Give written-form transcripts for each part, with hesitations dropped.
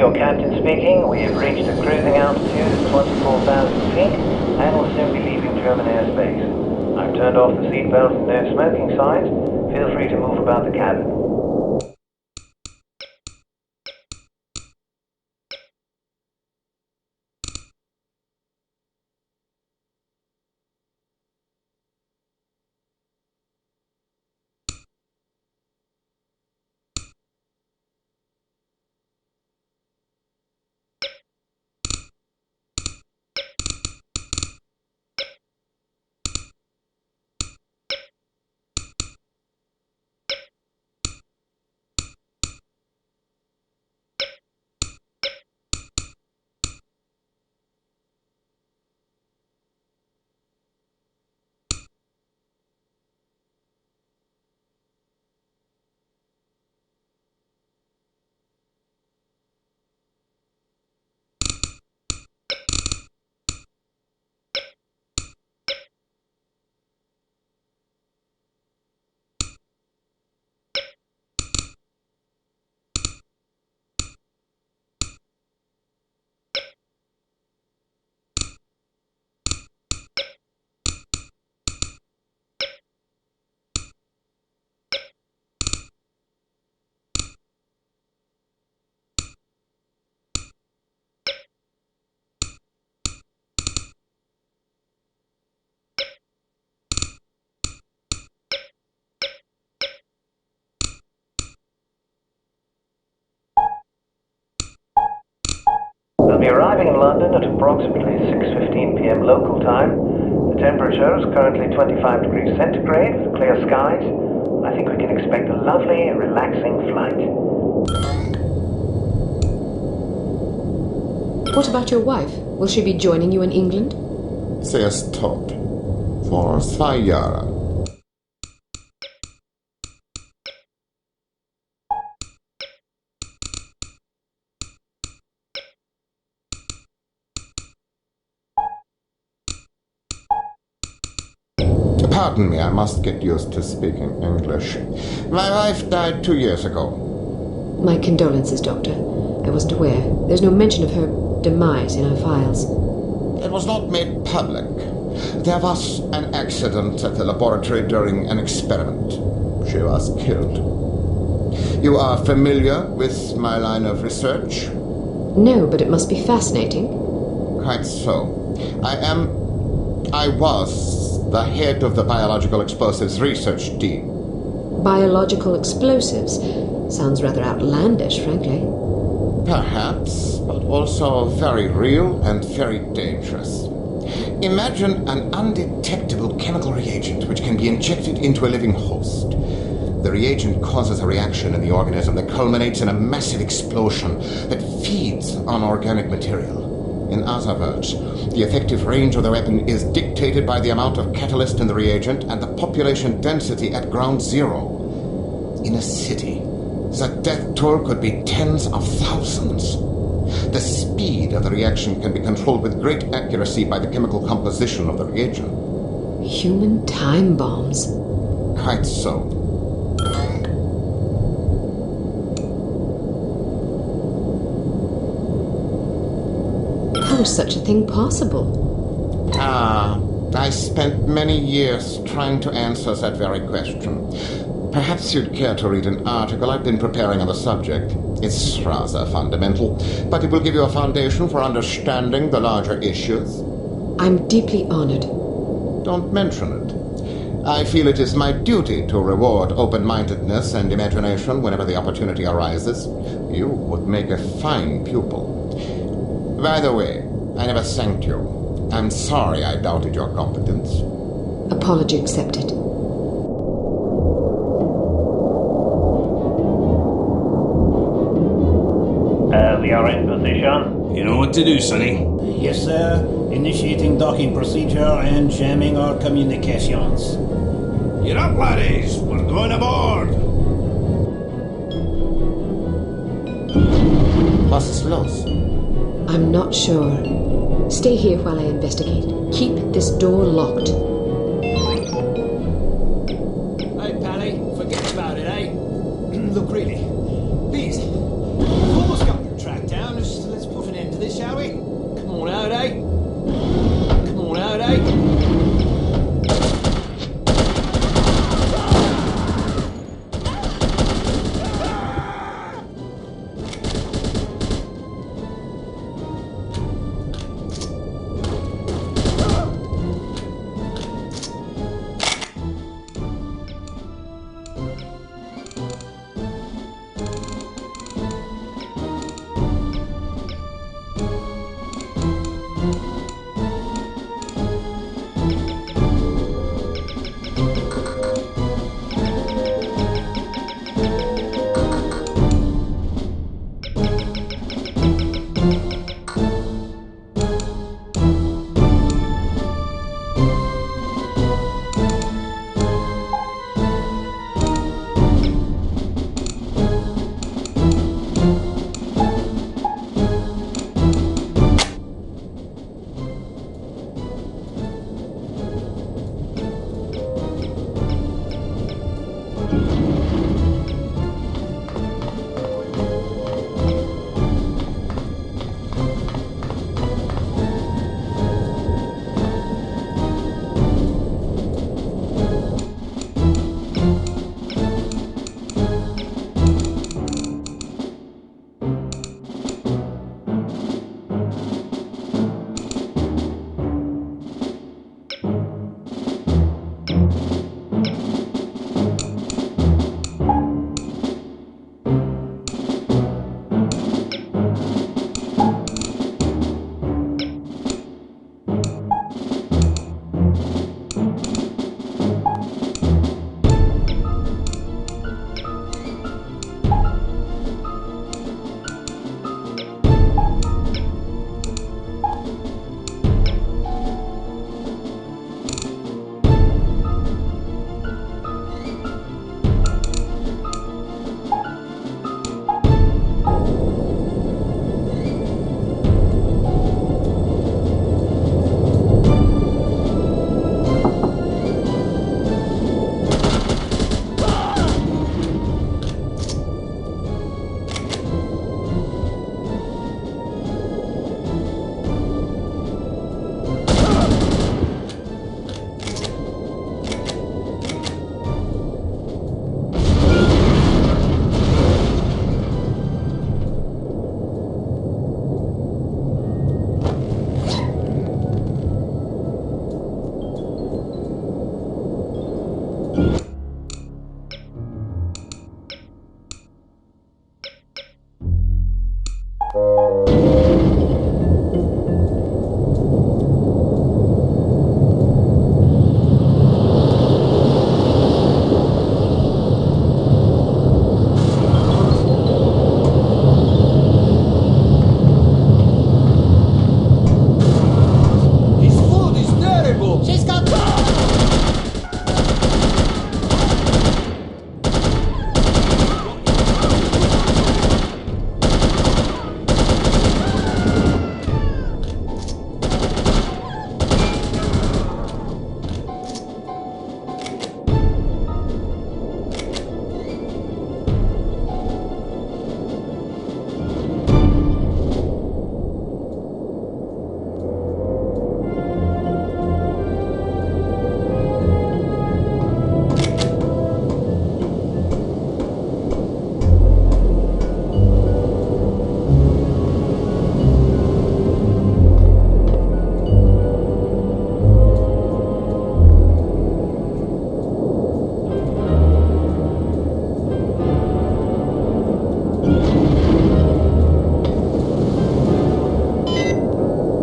your captain speaking. We have reached a cruising altitude of 24,000 feet and will soon be leaving German airspace. I've turned off the seatbelt and no smoking signs. Feel free to move about the cabin. We'll be arriving in London at approximately 6:15 p.m. local time. The temperature is currently 25 degrees centigrade with clear skies. I think we can expect a lovely, relaxing flight. What about your wife? Will she be joining you in England? Sie ist tot. Vor 2 Jahren. Pardon me, I must get used to speaking English. My wife died 2 years ago. My condolences, Doctor. I wasn't aware. There's no mention of her demise in our files. It was not made public. There was an accident at the laboratory during an experiment. She was killed. You are familiar with my line of research? No, but it must be fascinating. Quite so. I was the head of the Biological Explosives Research Team. Biological explosives? Sounds rather outlandish, frankly. Perhaps, but also very real and very dangerous. Imagine an undetectable chemical reagent which can be injected into a living host. The reagent causes a reaction in the organism that culminates in a massive explosion that feeds on organic material. In other words, the effective range of the weapon is dictated by the amount of catalyst in the reagent and the population density at ground zero. In a city, the death toll could be tens of thousands. The speed of the reaction can be controlled with great accuracy by the chemical composition of the reagent. Human time bombs. Quite so. How is such a thing possible? I spent many years trying to answer that very question. Perhaps you'd care to read an article I've been preparing on the subject. It's rather fundamental, but it will give you a foundation for understanding the larger issues. I'm deeply honored. Don't mention it. I feel it is my duty to reward open-mindedness and imagination whenever the opportunity arises. You would make a fine pupil. By the way, I never thanked you. I'm sorry I doubted your competence. Apology accepted. We are in position. You know what to do, Sonny. Yes, sir. Initiating docking procedure and jamming our communications. Get up, laddies. We're going aboard. Was ist los? I'm not sure. Stay here while I investigate. Keep this door locked. Hey, Pally, forget about it, eh? Look, really, please, I've almost got your track down. shall we? Come on out, eh? Come on out, eh?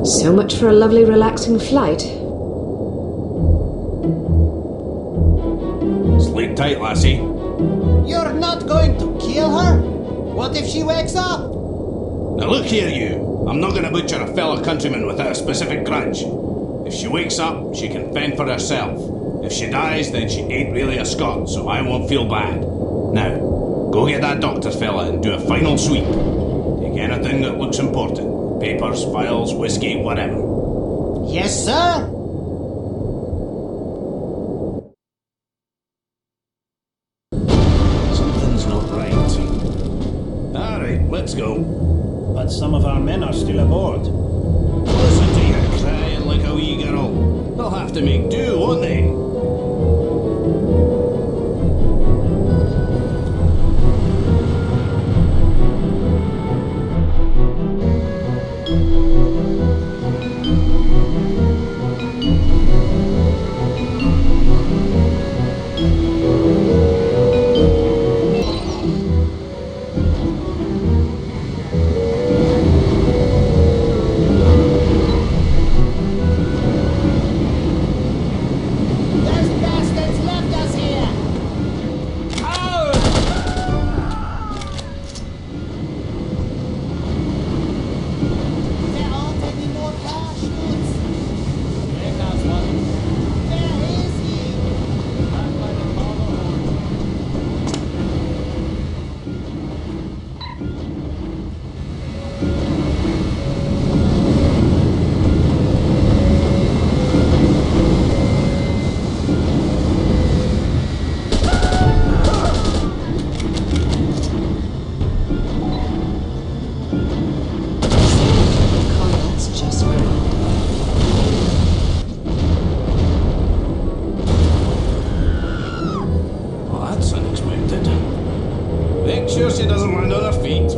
So much for a lovely, relaxing flight. Sleep tight, lassie. You're not going to kill her? What if she wakes up? Now look here, you. I'm not going to butcher a fellow countryman without a specific grudge. If she wakes up, she can fend for herself. If she dies, then she ain't really a Scot, so I won't feel bad. Now, go get that doctor fella and do a final sweep. Take anything that looks important. Papers, files, whiskey, whatever. Yes, sir. Something's not right. Alright, let's go. but some of our men are still aboard. Listen to you crying like a wee girl. They'll have to make do, won't they? She doesn't land on her feet.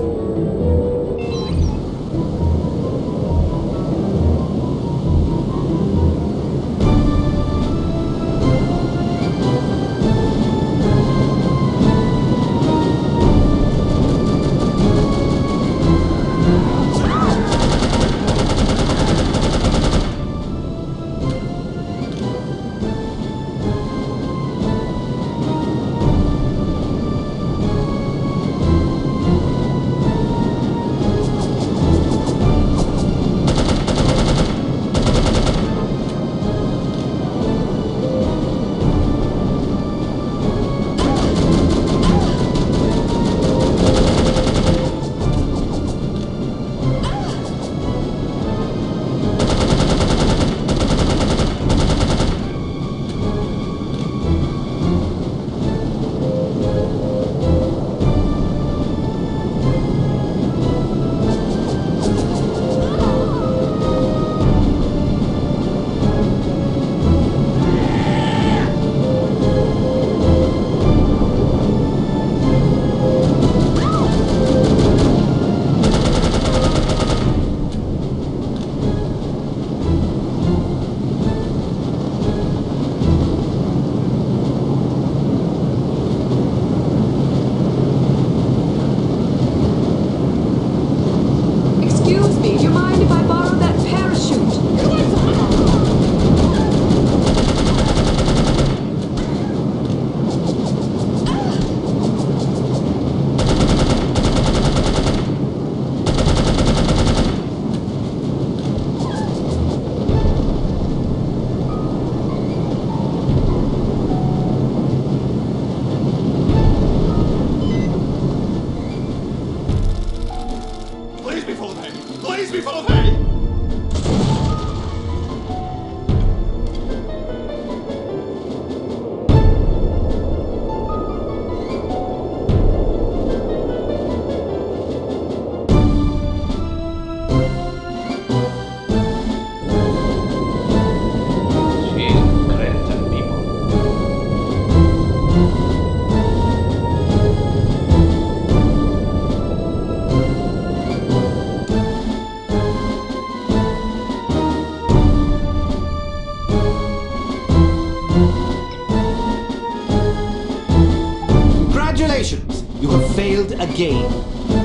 Congratulations! You have failed again.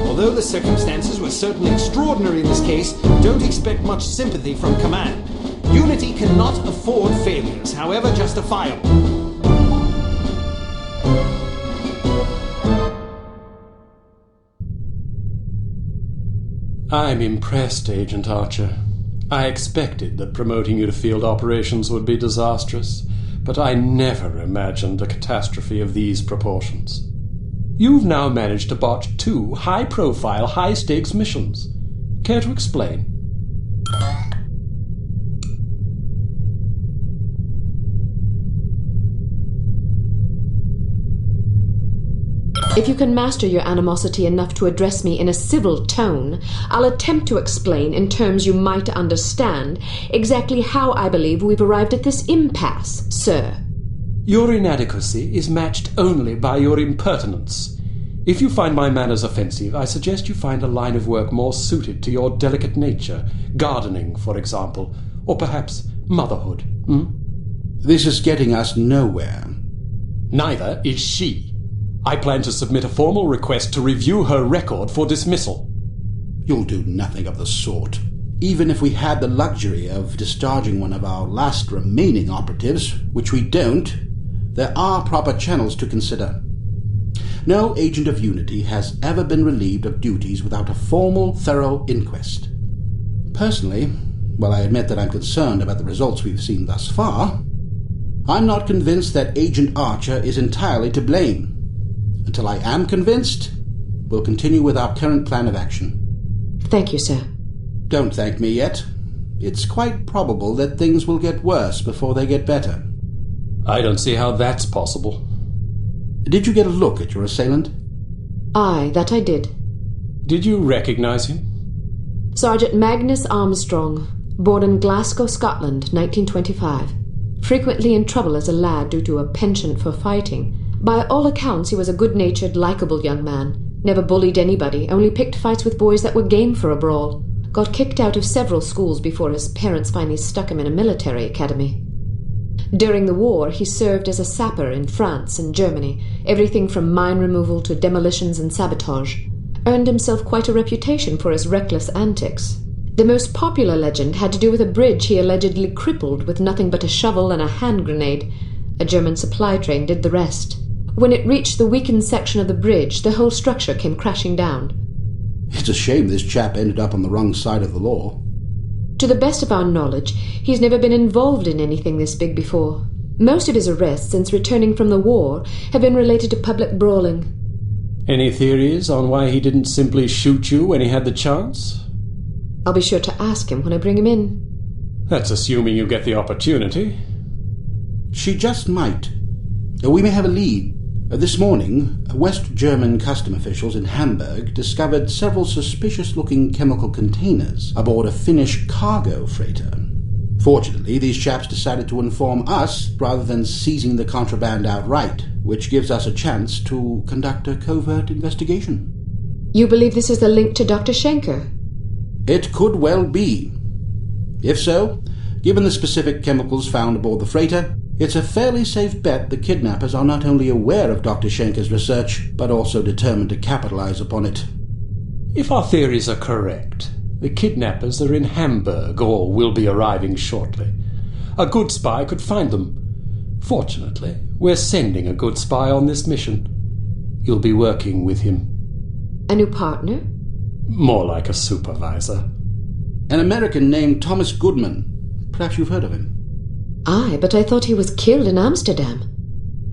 Although the circumstances were certainly extraordinary in this case, don't expect much sympathy from command. Unity cannot afford failures, however justifiable. I'm impressed, Agent Archer. I expected that promoting you to field operations would be disastrous, but I never imagined a catastrophe of these proportions. You've now managed to botch 2 high-profile, high-stakes missions. Care to explain? If you can master your animosity enough to address me in a civil tone, I'll attempt to explain, in terms you might understand, exactly how I believe we've arrived at this impasse, sir. Your inadequacy is matched only by your impertinence. If you find my manners offensive, I suggest you find a line of work more suited to your delicate nature. Gardening, for example, or perhaps motherhood. This is getting us nowhere. Neither is she. I plan to submit a formal request to review her record for dismissal. You'll do nothing of the sort. Even if we had the luxury of discharging one of our last remaining operatives, which we don't, there are proper channels to consider. No agent of Unity has ever been relieved of duties without a formal, thorough inquest. Personally, while I admit that I'm concerned about the results we've seen thus far, I'm not convinced that Agent Archer is entirely to blame. Until I am convinced, we'll continue with our current plan of action. Thank you, sir. Don't thank me yet. It's quite probable that things will get worse before they get better. I don't see how that's possible. Did you get a look at your assailant? Aye, that I did. Did you recognize him? Sergeant Magnus Armstrong, born in Glasgow, Scotland, 1925. Frequently in trouble as a lad due to a penchant for fighting. By all accounts, he was a good-natured, likeable young man. Never bullied anybody, only picked fights with boys that were game for a brawl. Got kicked out of several schools before his parents finally stuck him in a military academy. During the war, he served as a sapper in France and Germany, everything from mine removal to demolitions and sabotage. Earned himself quite a reputation for his reckless antics. The most popular legend had to do with a bridge he allegedly crippled with nothing but a shovel and a hand grenade. A German supply train did the rest. When it reached the weakened section of the bridge, the whole structure came crashing down. It's a shame this chap ended up on the wrong side of the law. To the best of our knowledge, he's never been involved in anything this big before. Most of his arrests since returning from the war have been related to public brawling. Any theories on why he didn't simply shoot you when he had the chance? I'll be sure to ask him when I bring him in. That's assuming you get the opportunity. She just might. We may have a lead. This morning, West German custom officials in Hamburg discovered several suspicious-looking chemical containers aboard a Finnish cargo freighter. Fortunately, these chaps decided to inform us rather than seizing the contraband outright, which gives us a chance to conduct a covert investigation. You believe this is the link to Dr. Schenker? It could well be. If so, given the specific chemicals found aboard the freighter, it's a fairly safe bet the kidnappers are not only aware of Dr. Schenker's research, but also determined to capitalize upon it. If our theories are correct, the kidnappers are in Hamburg or will be arriving shortly. A good spy could find them. Fortunately, we're sending a good spy on this mission. You'll be working with him. A new partner? More like a supervisor. An American named Thomas Goodman. Perhaps you've heard of him. Aye, but I thought he was killed in Amsterdam.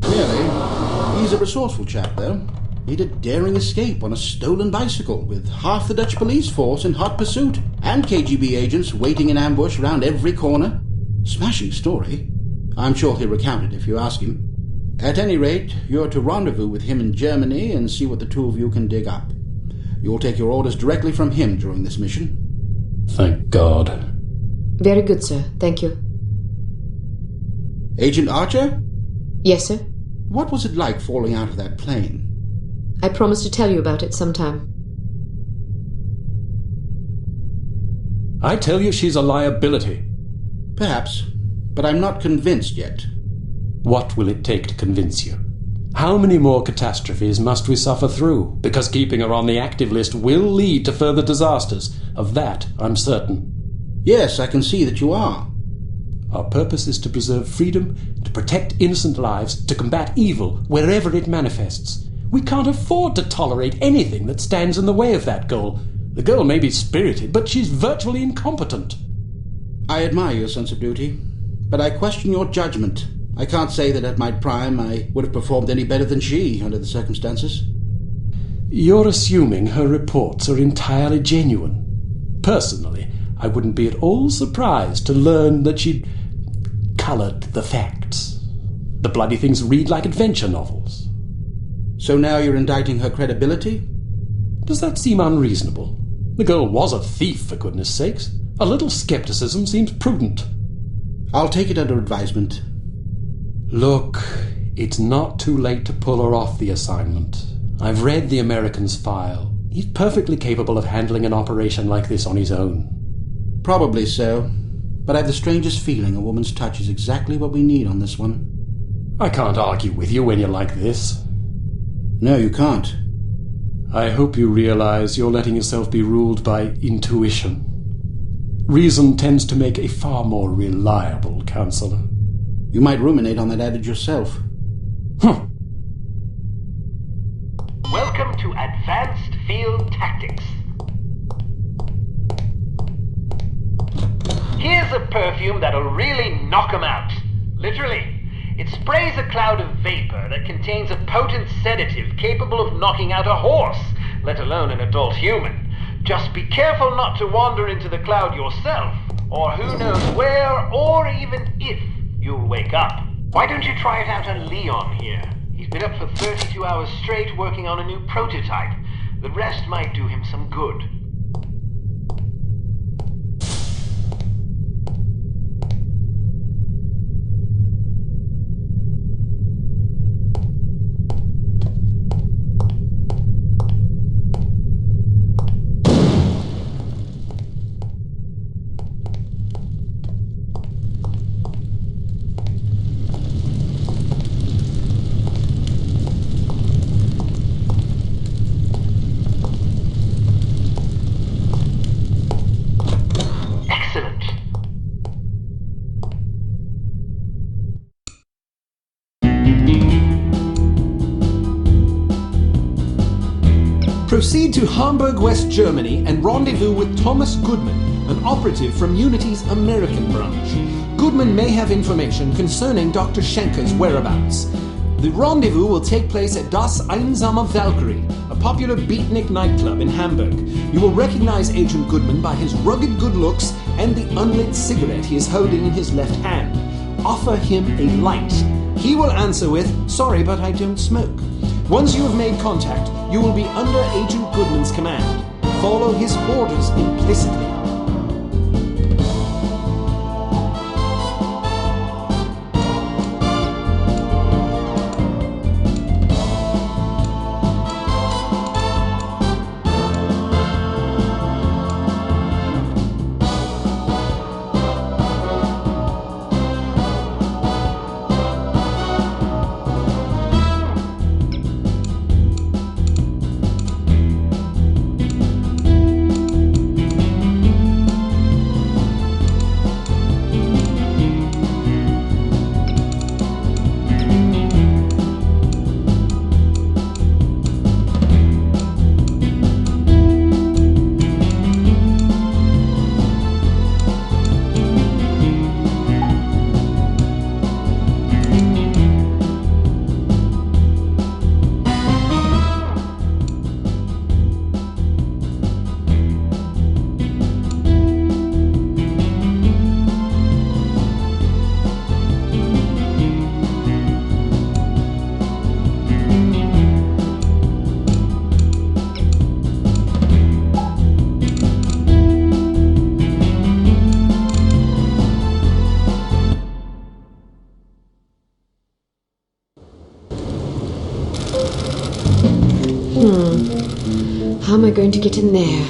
Really? He's a resourceful chap, though. Made a daring escape on a stolen bicycle with half the Dutch police force in hot pursuit and KGB agents waiting in ambush round every corner. Smashing story. I'm sure he'll recount it if you ask him. At any rate, you're to rendezvous with him in Germany and see what the two of you can dig up. You'll take your orders directly from him during this mission. Thank God. Very good, sir. Thank you. Agent Archer? Yes, sir? What was it like falling out of that plane? I promise to tell you about it sometime. I tell you she's a liability. Perhaps, but I'm not convinced yet. What will it take to convince you? How many more catastrophes must we suffer through? Because keeping her on the active list will lead to further disasters. Of that, I'm certain. Yes, I can see that you are. Our purpose is to preserve freedom, to protect innocent lives, to combat evil wherever it manifests. We can't afford to tolerate anything that stands in the way of that goal. The girl may be spirited, but she's virtually incompetent. I admire your sense of duty, but I question your judgment. I can't say that at my prime I would have performed any better than she under the circumstances. You're assuming her reports are entirely genuine. Personally, I wouldn't be at all surprised to learn that she'd coloured the facts. The bloody things read like adventure novels. So now you're indicting her credibility? Does that seem unreasonable? The girl was a thief, for goodness sakes. A little skepticism seems prudent. I'll take it under advisement. Look, it's not too late to pull her off the assignment. I've read the American's file. He's perfectly capable of handling an operation like this on his own. Probably so. But I have the strangest feeling a woman's touch is exactly what we need on this one. I can't argue with you when you're like this. No, you can't. I hope you realize you're letting yourself be ruled by intuition. Reason tends to make a far more reliable counselor. You might ruminate on that adage yourself. Welcome to Advanced Field Tactics. Here's a perfume that'll really knock 'em out. Literally. It sprays a cloud of vapor that contains a potent sedative capable of knocking out a horse, let alone an adult human. Just be careful not to wander into the cloud yourself, or who knows where, or even if, you'll wake up. Why don't you try it out on Leon here? He's been up for 32 hours straight working on a new prototype. The rest might do him some good. Proceed to Hamburg, West Germany, and rendezvous with Thomas Goodman, an operative from Unity's American branch. Goodman may have information concerning Dr. Schenker's whereabouts. The rendezvous will take place at Das Einsame Valkyrie, a popular beatnik nightclub in Hamburg. You will recognize Agent Goodman by his rugged good looks and the unlit cigarette he is holding in his left hand. Offer him a light. He will answer with, "Sorry, but I don't smoke." Once you have made contact, you will be under Agent Goodman's command. Follow his orders implicitly. How am I going to get in there?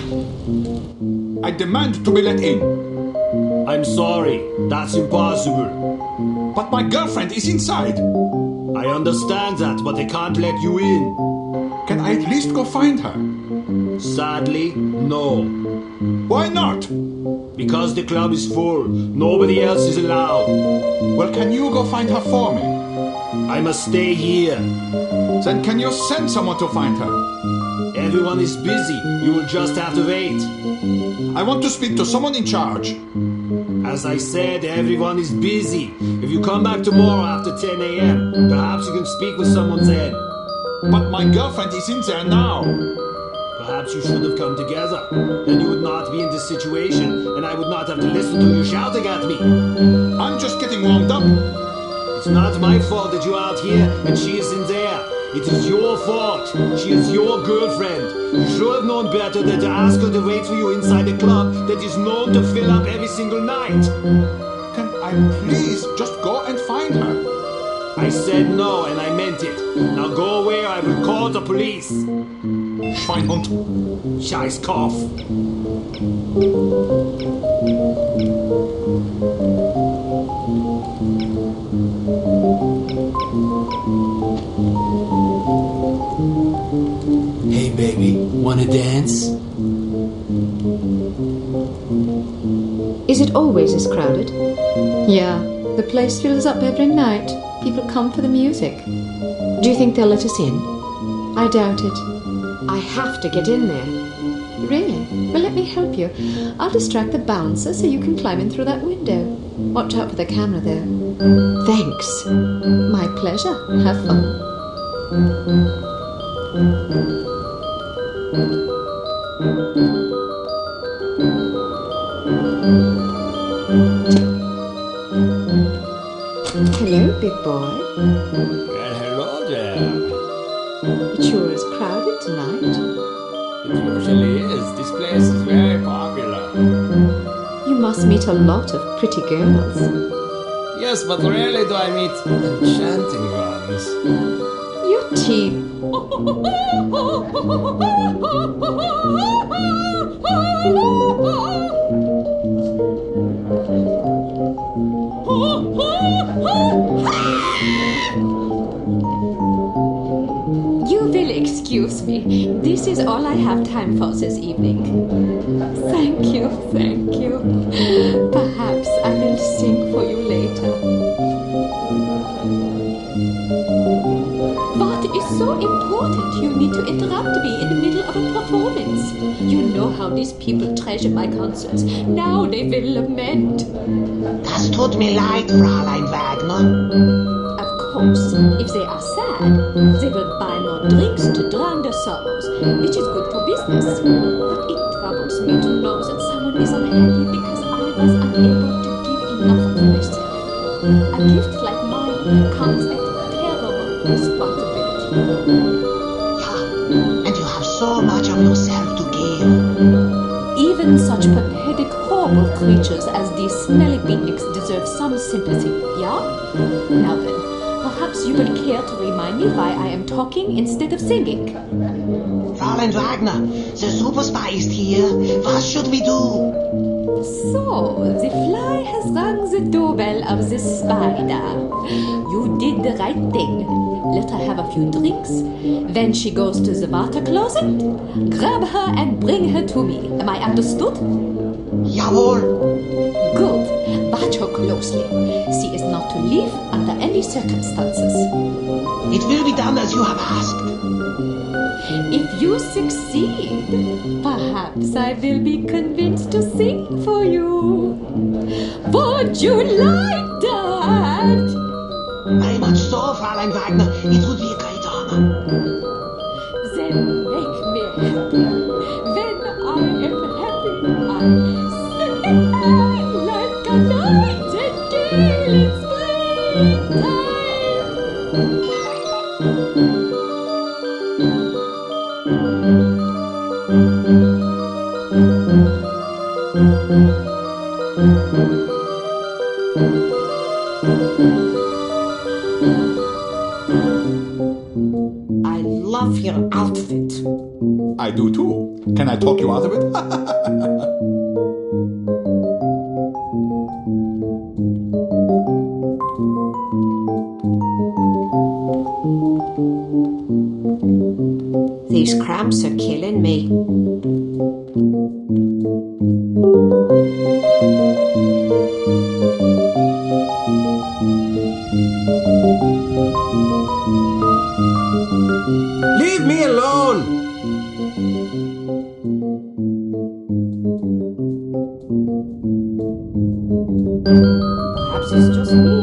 I demand to be let in. I'm sorry, that's impossible. But my girlfriend is inside. I understand that, but they can't let you in. Can I at least go find her? Sadly, no. Why not? Because the club is full. Nobody else is allowed. Well, can you go find her for me? I must stay here. Then can you send someone to find her? Everyone is busy. You will just have to wait. I want to speak to someone in charge. As I said, everyone is busy. If you come back tomorrow after 10 a.m., perhaps you can speak with someone then. But my girlfriend is in there now. Perhaps you should have come together. Then you would not be in this situation, and I would not have to listen to you shouting at me. I'm just getting warmed up. It's not my fault that you're out here and she is in there. It is your fault. She is your girlfriend. You should have known better than to ask her to wait for you inside a club that is known to fill up every single night. Can I please just go and find her? I said no, and I meant it. Now go away or I will call the police. Schweinhund. Scheißkopf. Hey, baby, wanna dance? Is it always this crowded? Yeah, the place fills up every night. People come for the music. Do you think they'll let us in? I doubt it. I have to get in there. Really? Well, let me help you. I'll distract the bouncer so you can climb in through that window. Watch out for the camera, though. Thanks. My pleasure. Have fun. Hello, big boy. Well, hello there. It sure is crowded tonight. It usually is. This place is very popular. You must meet a lot of pretty girls. Yes, but rarely do I meet enchanting ones. Your teeth. You will excuse me. This is all I have time for this evening. Thank you, thank you. Perhaps I will sing for you later. What is so important you need to interrupt me in the middle of a performance? You know how these people treasure my concerts. Now they will lament. Das tut mir leid, Fräulein Wagner. Of course, if they are sad, they will buy more drinks to drown their sorrows, which is good for business. But it troubles me to know that someone is unhappy because I was unable to give enough of myself. A gift like mine comes at terrible responsibility. Yeah, and you have so much of yourself to give. Even such pathetic, horrible creatures as these smelly beatniks deserve some sympathy, yeah? Now then, perhaps you will care to remind me why I am talking instead of singing. Fräulein Wagner, the super spy is here. What should we do? So, the fly has rung the doorbell of the spider. You did the right thing. Let her have a few drinks. Then she goes to the water closet. Grab her and bring her to me. Am I understood? Jawohl. Good. Watch her closely. She is not to leave under any circumstances. It will be done as you have asked. If you succeed, perhaps I will be convinced to sing for you. Would you like that? Very much so, Fräulein Wagner. It would be a great honor. Then make me happy. When I am happy, I sing like a nightingale in springtime. I love your outfit. I do too. Can I talk you out of it? These cramps are killing me. Leave me alone! Perhaps it's just me,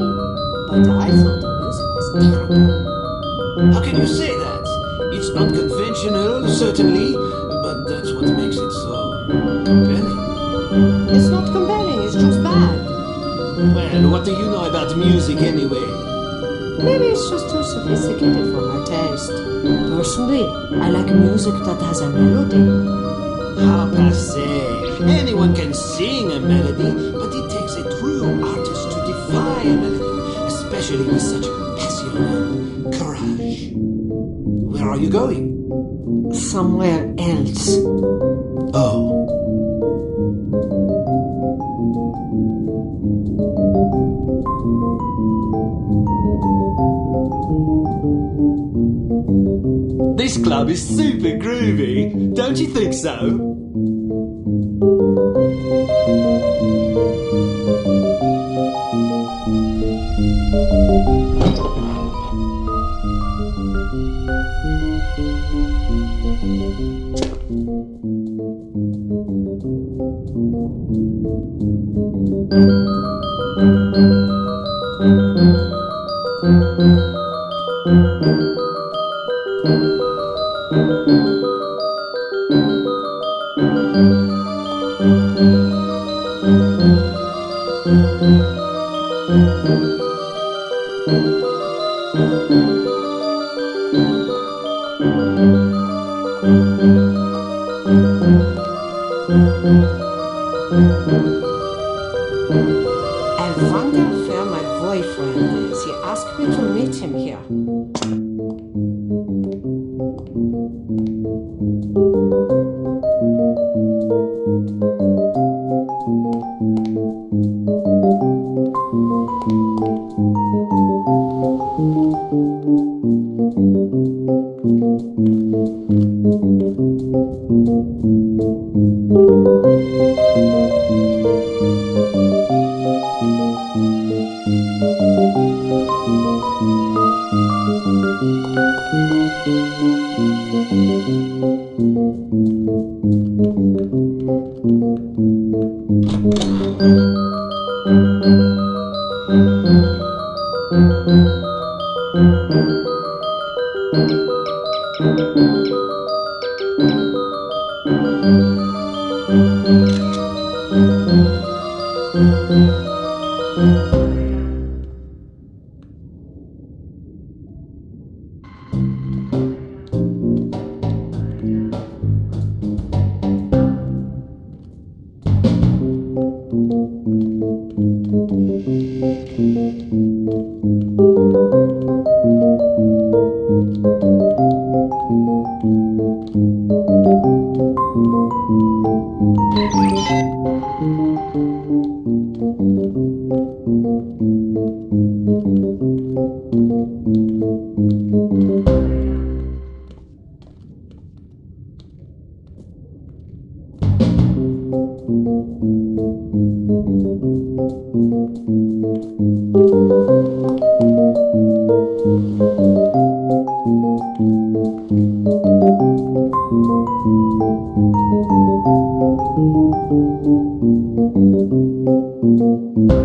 but I thought the music was terrible. How can you say that? It's not conventional, certainly, but that's what makes it so compelling. It's not compelling, it's just bad. Well, what do you know about music anyway? Maybe it's just too sophisticated for my taste. Personally, I like music that has a melody. Ah, passé. Anyone can sing a melody, but it takes a true artist to defy a melody, especially with such passion and courage. Where are you going? Somewhere else. Oh. This club is super groovy, don't you think so? I wonder where my boyfriend is. He asked me to meet him here.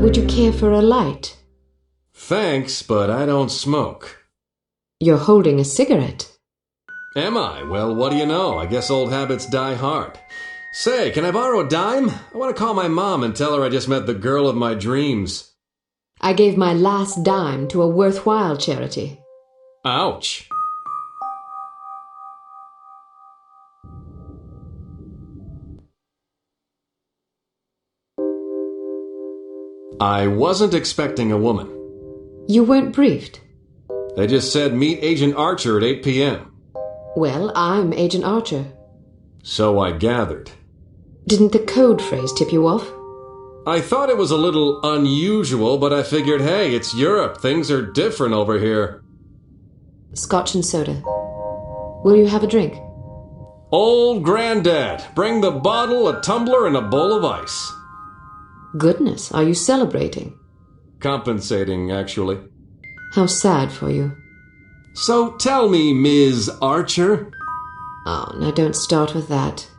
Would you care for a light? Thanks, but I don't smoke. You're holding a cigarette. Am I? Well, what do you know? I guess old habits die hard. Say, can I borrow a dime? I want to call my mom and tell her I just met the girl of my dreams. I gave my last dime to a worthwhile charity. Ouch. I wasn't expecting a woman. You weren't briefed. They just said meet Agent Archer at 8 p.m. Well, I'm Agent Archer. So I gathered. Didn't the code phrase tip you off? I thought it was a little unusual, but I figured, hey, it's Europe. Things are different over here. Scotch and soda. Will you have a drink? Old Granddad, bring the bottle, a tumbler, and a bowl of ice. Goodness, are you celebrating? Compensating, actually. How sad for you. So tell me, Ms. Archer. Oh, now don't start with that.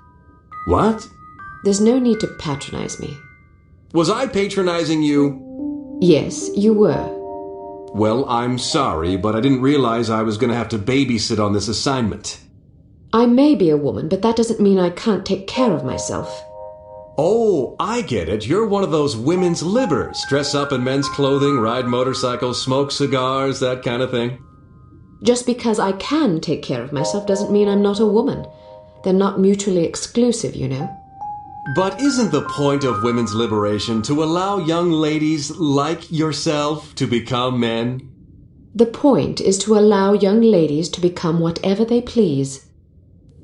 What? There's no need to patronize me. Was I patronizing you? Yes, you were. Well, I'm sorry, but I didn't realize I was going to have to babysit on this assignment. I may be a woman, but that doesn't mean I can't take care of myself. Oh, I get it. You're one of those women's libbers. Dress up in men's clothing, ride motorcycles, smoke cigars, that kind of thing. Just because I can take care of myself doesn't mean I'm not a woman. They're not mutually exclusive, you know. But isn't the point of women's liberation to allow young ladies like yourself to become men? The point is to allow young ladies to become whatever they please.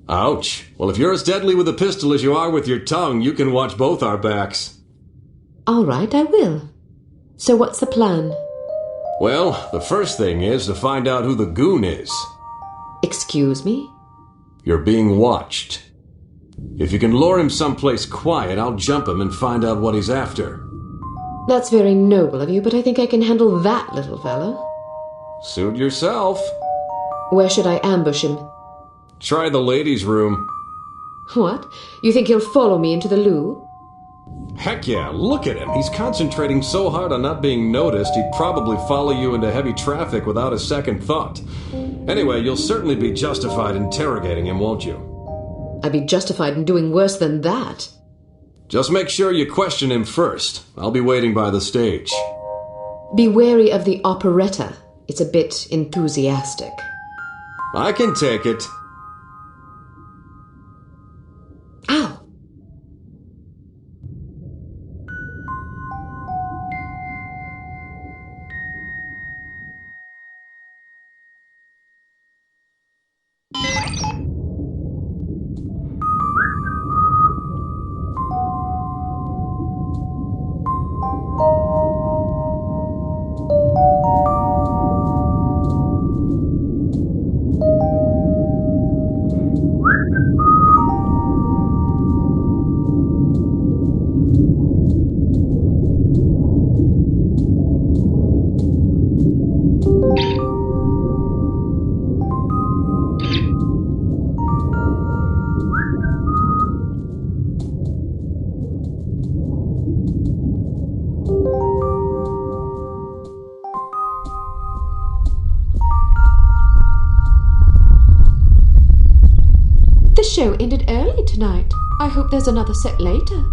Ouch. Well, if you're as deadly with a pistol as you are with your tongue, you can watch both our backs. All right, I will. So what's the plan? Well, the first thing is to find out who the goon is. Excuse me? You're being watched. If you can lure him someplace quiet, I'll jump him and find out what he's after. That's very noble of you, but I think I can handle that little fellow. Suit yourself. Where should I ambush him? Try the ladies' room. What? You think he'll follow me into the loo? Heck yeah, look at him. He's concentrating so hard on not being noticed, he'd probably follow you into heavy traffic without a second thought. Anyway, you'll certainly be justified interrogating him, won't you? I'd be justified in doing worse than that. Just make sure you question him first. I'll be waiting by the stage. Be wary of the operetta. It's a bit enthusiastic. I can take it. Ow! The show ended early tonight. I hope there's another set later.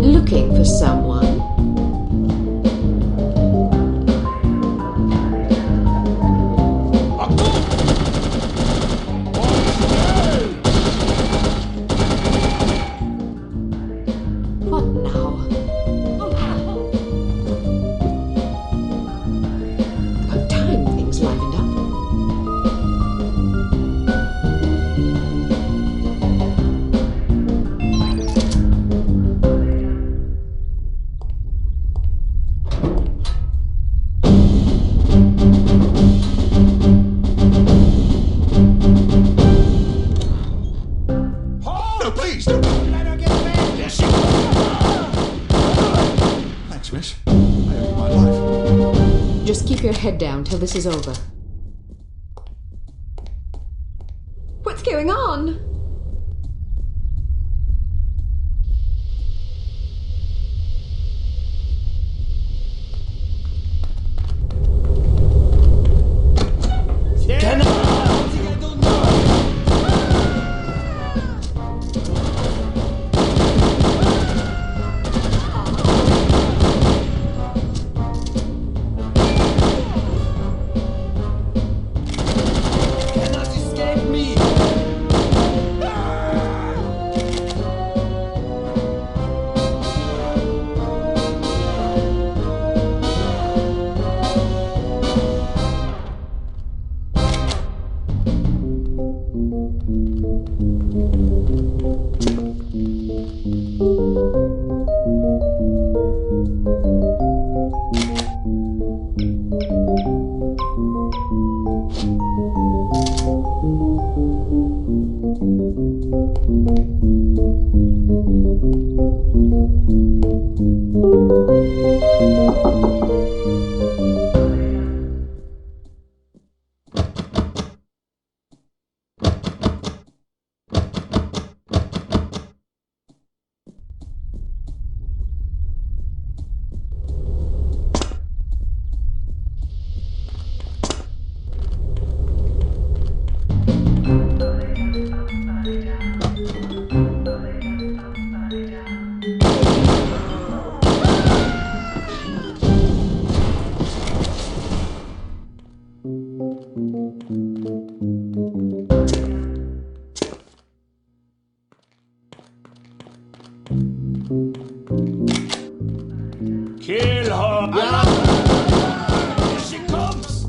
Looking for someone? What now? About time things livened up. No, please, don't let her get back. Yes, you. Thanks, miss. I owe you my life. Just keep your head down till this is over. What's going on? Cannot escape me! Kill her! Here she comes!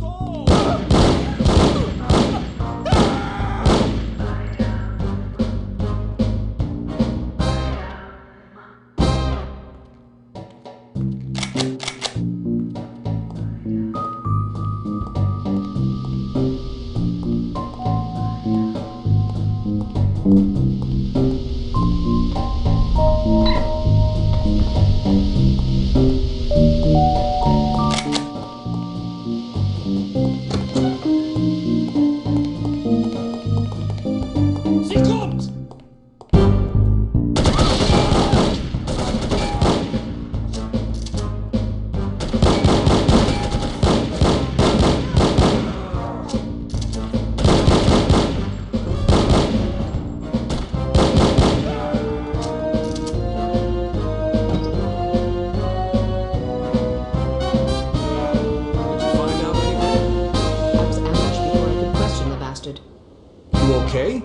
Okay?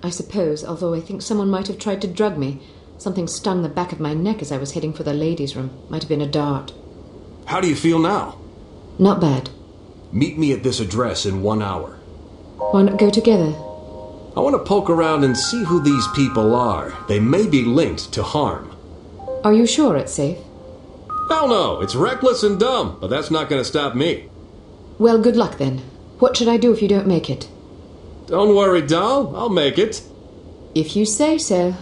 I suppose, although I think someone might have tried to drug me. Something stung the back of my neck as I was heading for the ladies' room. Might have been a dart. How do you feel now? Not bad. Meet me at this address in 1 hour. Why not go together? I want to poke around and see who these people are. They may be linked to harm. Are you sure it's safe? Hell no, it's reckless and dumb, but that's not going to stop me. Well, good luck then. What should I do if you don't make it? Don't worry, doll, I'll make it. If you say so.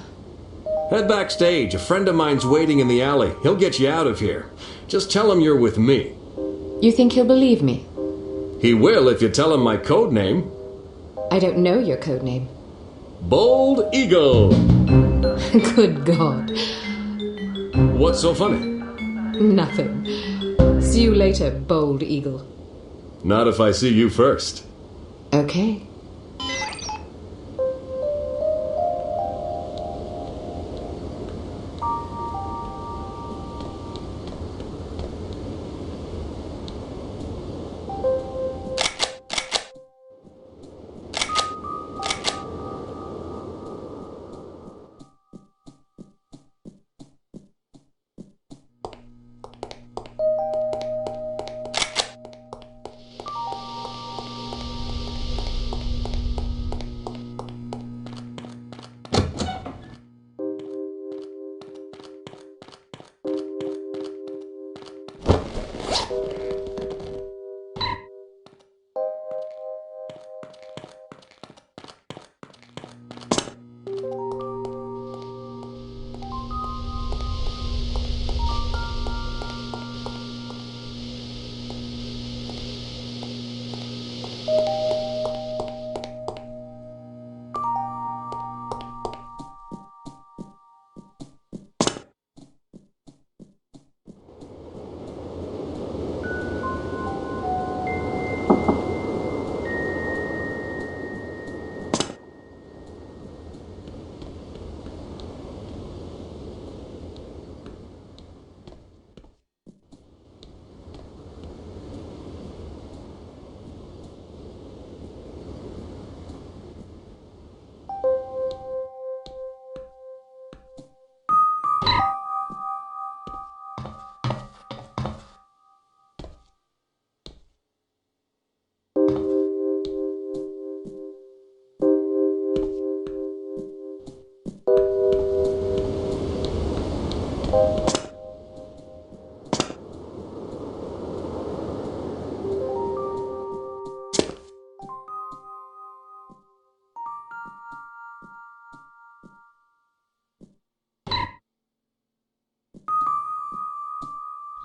Head backstage. A friend of mine's waiting in the alley. He'll get you out of here. Just tell him you're with me. You think he'll believe me? He will if you tell him my code name. I don't know your code name. Bold Eagle. Good God. What's so funny? Nothing. See you later, Bold Eagle. Not if I see you first. Okay.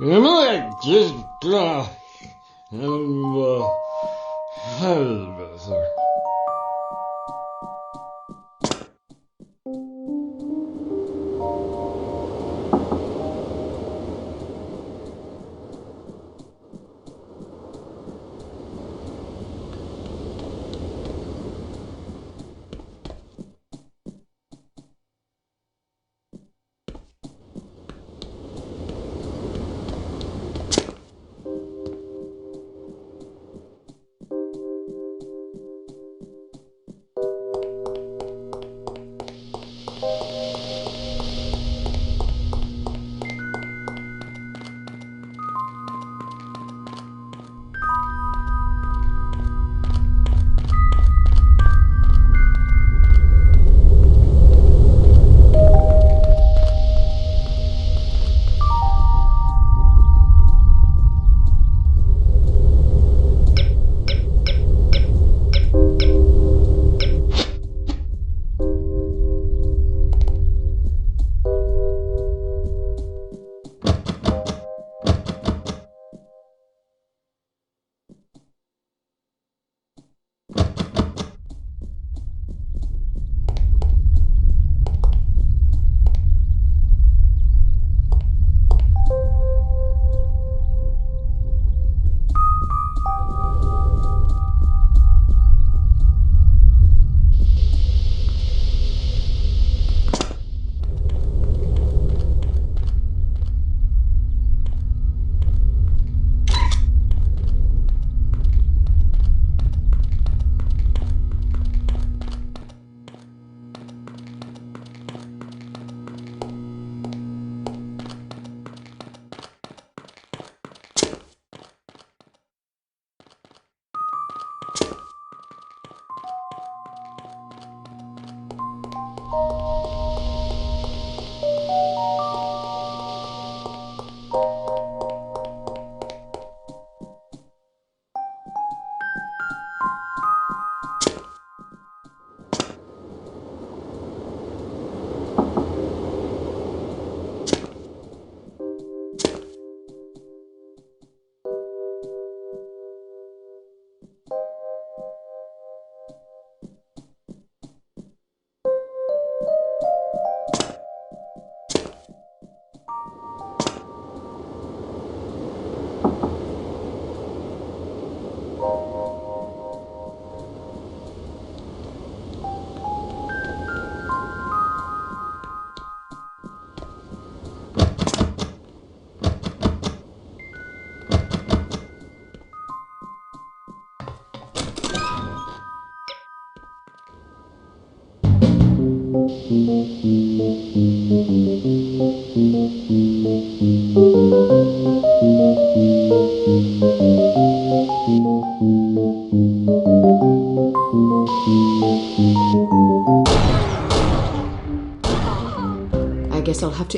I'm like just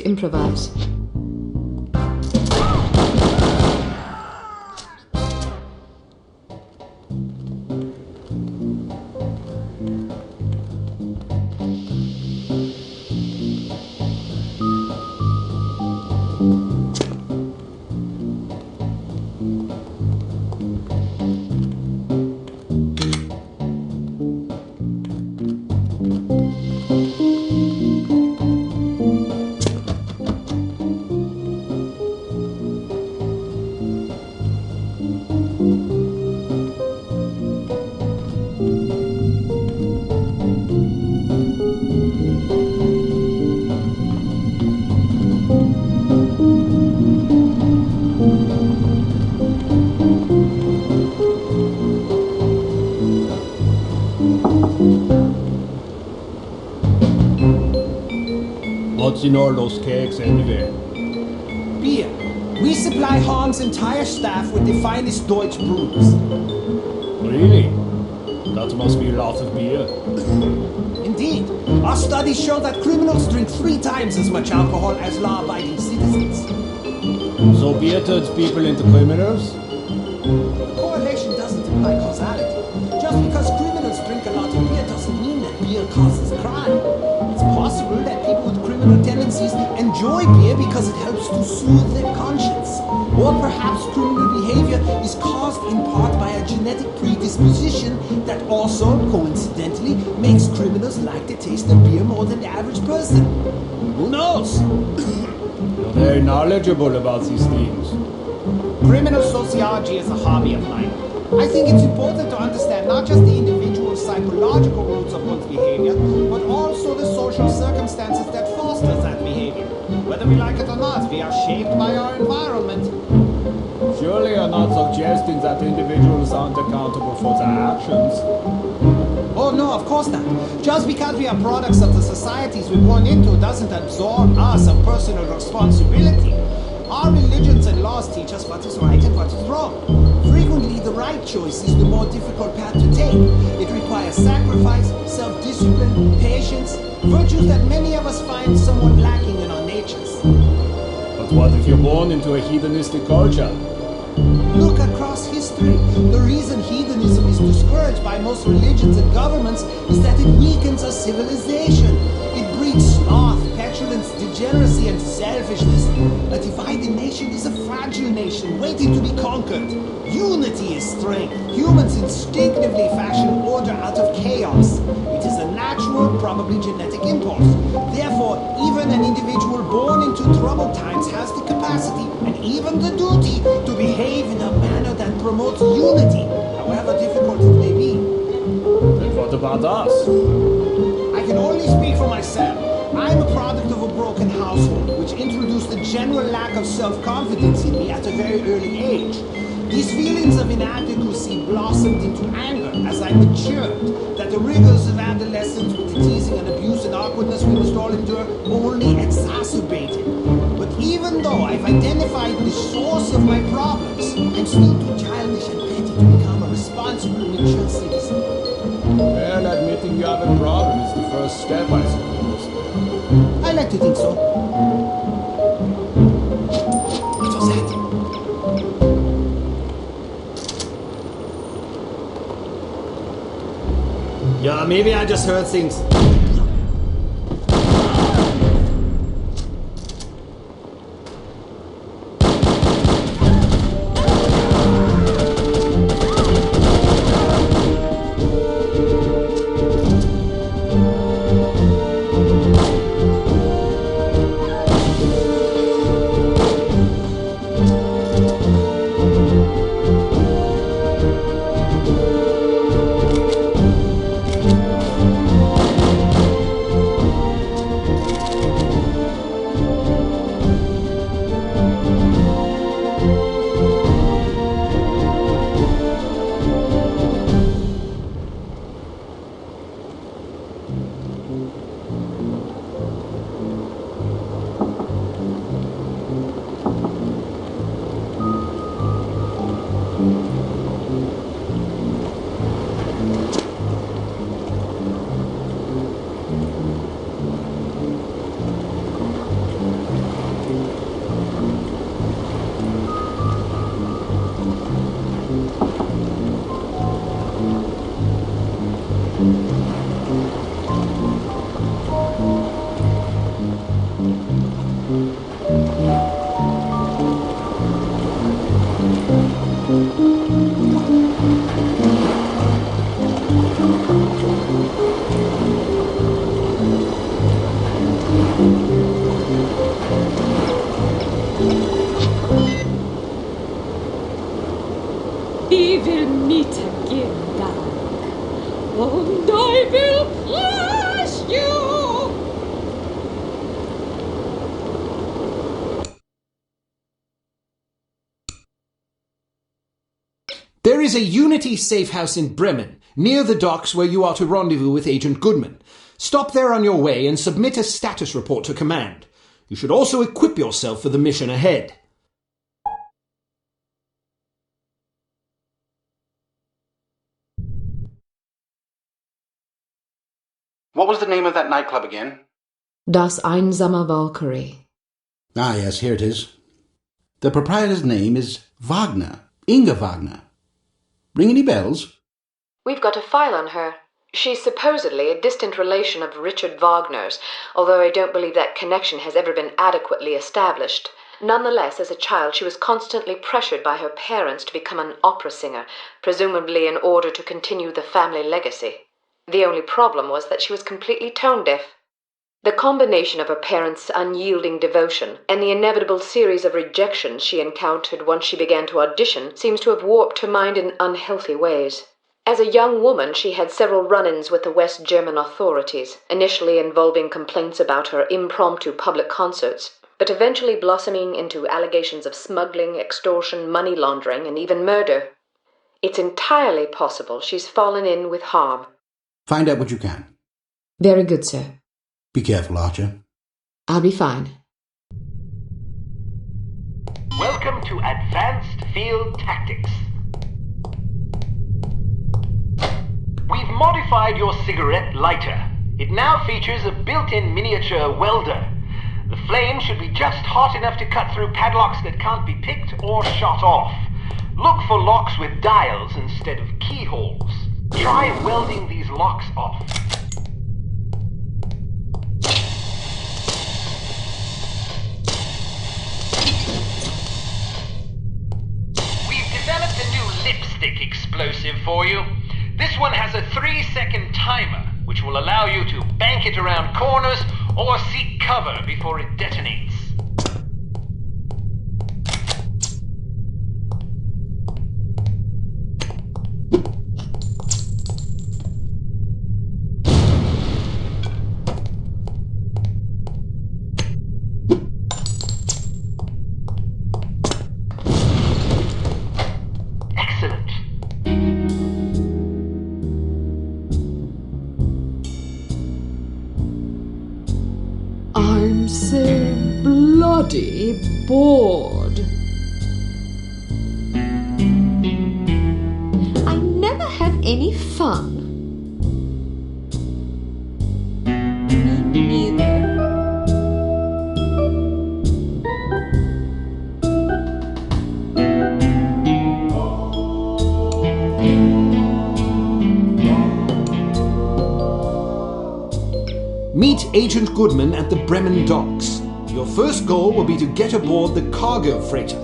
to improvise. What's in all those cakes anyway? Beer. We supply Hahn's entire staff with the finest Deutsch brews. Really? That must be a lot of beer. Indeed. Our studies show that criminals drink 3 times as much alcohol as law-abiding citizens. So beer turns people into criminals? The correlation doesn't imply causality. Just because criminals drink a lot of beer doesn't mean that beer causes crime. It's possible that people with criminal tendencies enjoy beer because it helps to soothe their conscience. Or perhaps criminal behavior is caused in part by a genetic predisposition that also, coincidentally, makes criminals like the taste of beer more than the average person. Who knows? You're very knowledgeable about these things. Criminal sociology is a hobby of mine. I think it's important to understand not just the individual psychological roots of one's behavior, but also the social circumstances that foster that behavior. Whether we like it or not, we are shaped by our environment. Surely you're not suggesting that individuals aren't accountable for their actions. Oh no, of course not. Just because we are products of the societies we're born into doesn't absorb us of personal responsibility. Our religions and laws teach us what is right and what is wrong. Frequently, the right choice is the more difficult path to take. It requires sacrifice, self-discipline, patience, virtues that many of us find somewhat lacking in our natures. But what if you're born into a hedonistic culture? Look across history. The reason hedonism is discouraged by most religions and governments is that it weakens our civilization. It breeds sloth, petulance, degeneracy, and selfishness. A divided nation is a fragile nation waiting to be conquered. Unity is strength. Humans instinctively fashion order out of chaos. It is a natural, probably genetic impulse. Therefore, even an individual born into troubled times has the capacity and even the duty to behave in a manner that promotes unity, however difficult it may be. Then what about us? I can only speak for myself. I'm a product of a broken household, which introduced a general lack of self-confidence in me at a very early age. These feelings of inadequacy blossomed into anger as I matured, that the rigors of adolescence with the teasing and abuse and awkwardness we must all endure only exacerbated. But even though I've identified the source of my problems, I'm still too childish and petty to become a responsible, mature citizen. Well, admitting you have a problem is the first step, I suppose. I like to think so. What was that? Yeah, maybe I just heard things. will meet again, darling. And I will crush you! There is a Unity safe house in Bremen, near the docks where you are to rendezvous with Agent Goodman. Stop there on your way and submit a status report to command. You should also equip yourself for the mission ahead. What was the name of that nightclub again? Das Einsame Valkyrie. Ah, yes, here it is. The proprietor's name is Wagner. Inga Wagner. Ring any bells? We've got a file on her. She's supposedly a distant relation of Richard Wagner's, although I don't believe that connection has ever been adequately established. Nonetheless, as a child, she was constantly pressured by her parents to become an opera singer, presumably in order to continue the family legacy. The only problem was that she was completely tone-deaf. The combination of her parents' unyielding devotion and the inevitable series of rejections she encountered once she began to audition seems to have warped her mind in unhealthy ways. As a young woman, she had several run-ins with the West German authorities, initially involving complaints about her impromptu public concerts, but eventually blossoming into allegations of smuggling, extortion, money laundering, and even murder. It's entirely possible she's fallen in with harm. Find out what you can. Very good, sir. Be careful, Archer. I'll be fine. Welcome to Advanced Field Tactics. We've modified your cigarette lighter. It now features a built-in miniature welder. The flame should be just hot enough to cut through padlocks that can't be picked or shot off. Look for locks with dials instead of keyholes. Try welding these locks off. We've developed a new lipstick explosive for you. This one has a 3-second timer, which will allow you to bank it around corners or seek cover before it detonates. I'm so bloody bored. I never have any fun. Me neither. Meet Agent Goodman at the Bremen docks. Your first goal will be to get aboard the cargo freighter.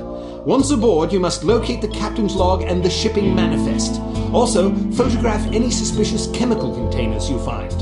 Once aboard, you must locate the captain's log and the shipping manifest. Also, photograph any suspicious chemical containers you find.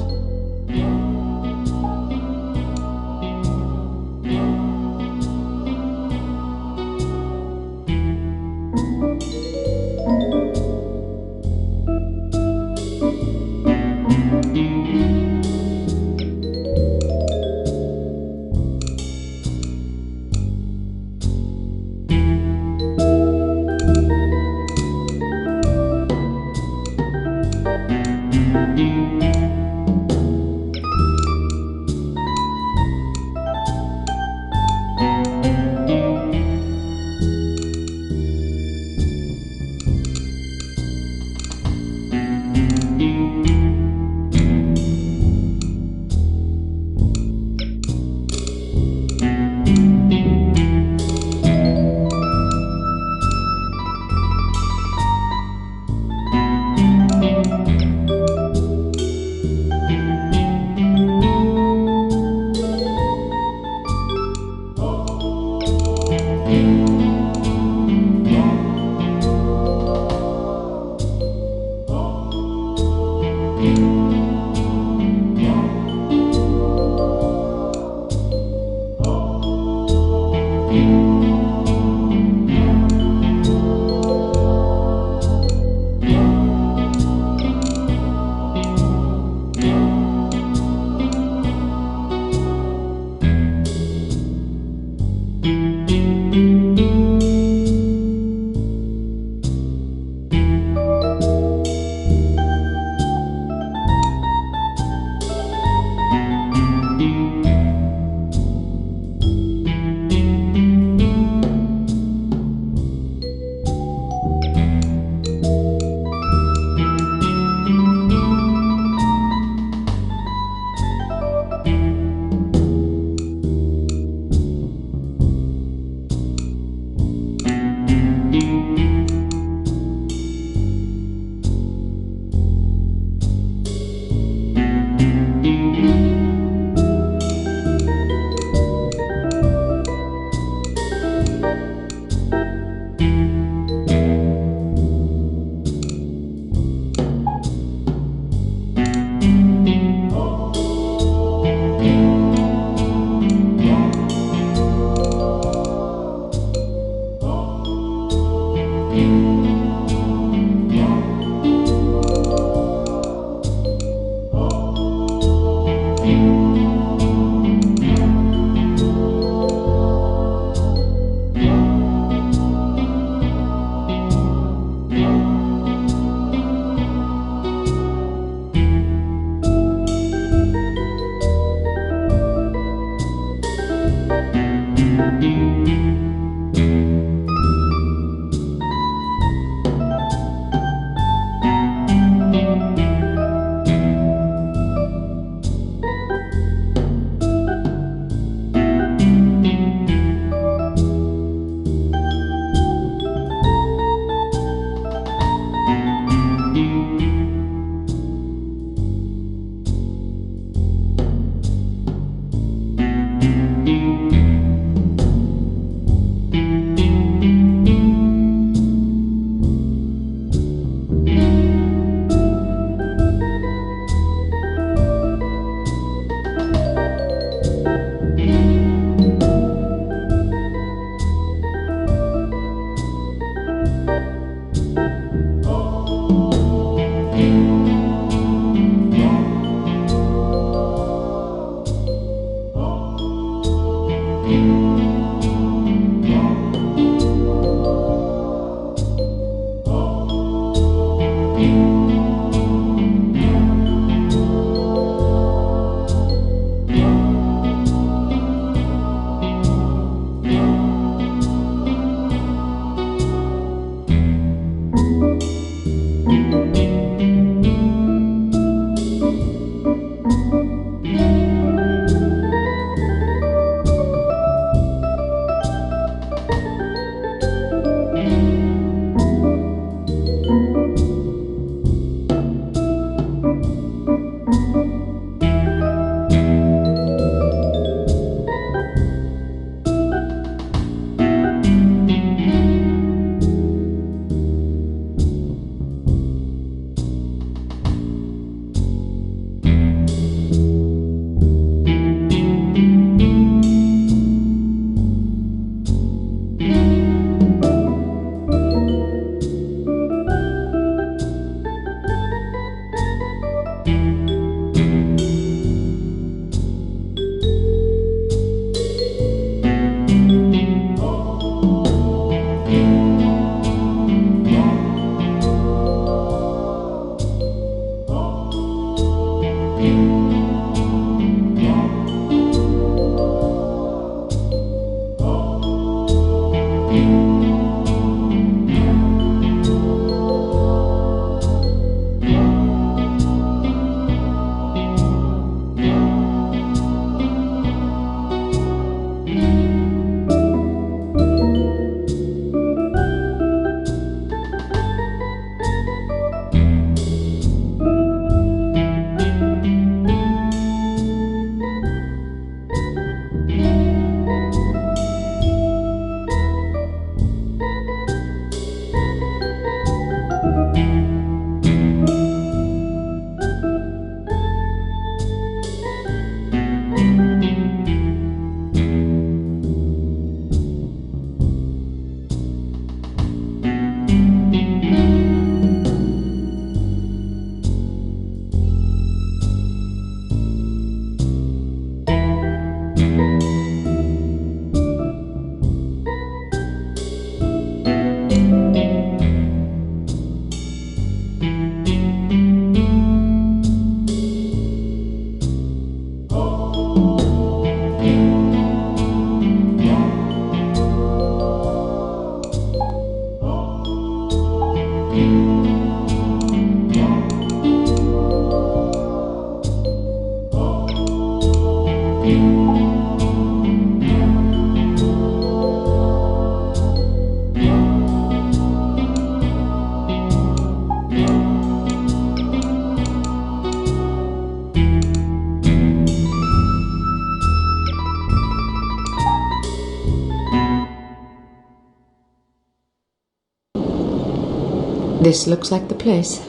This looks like the place.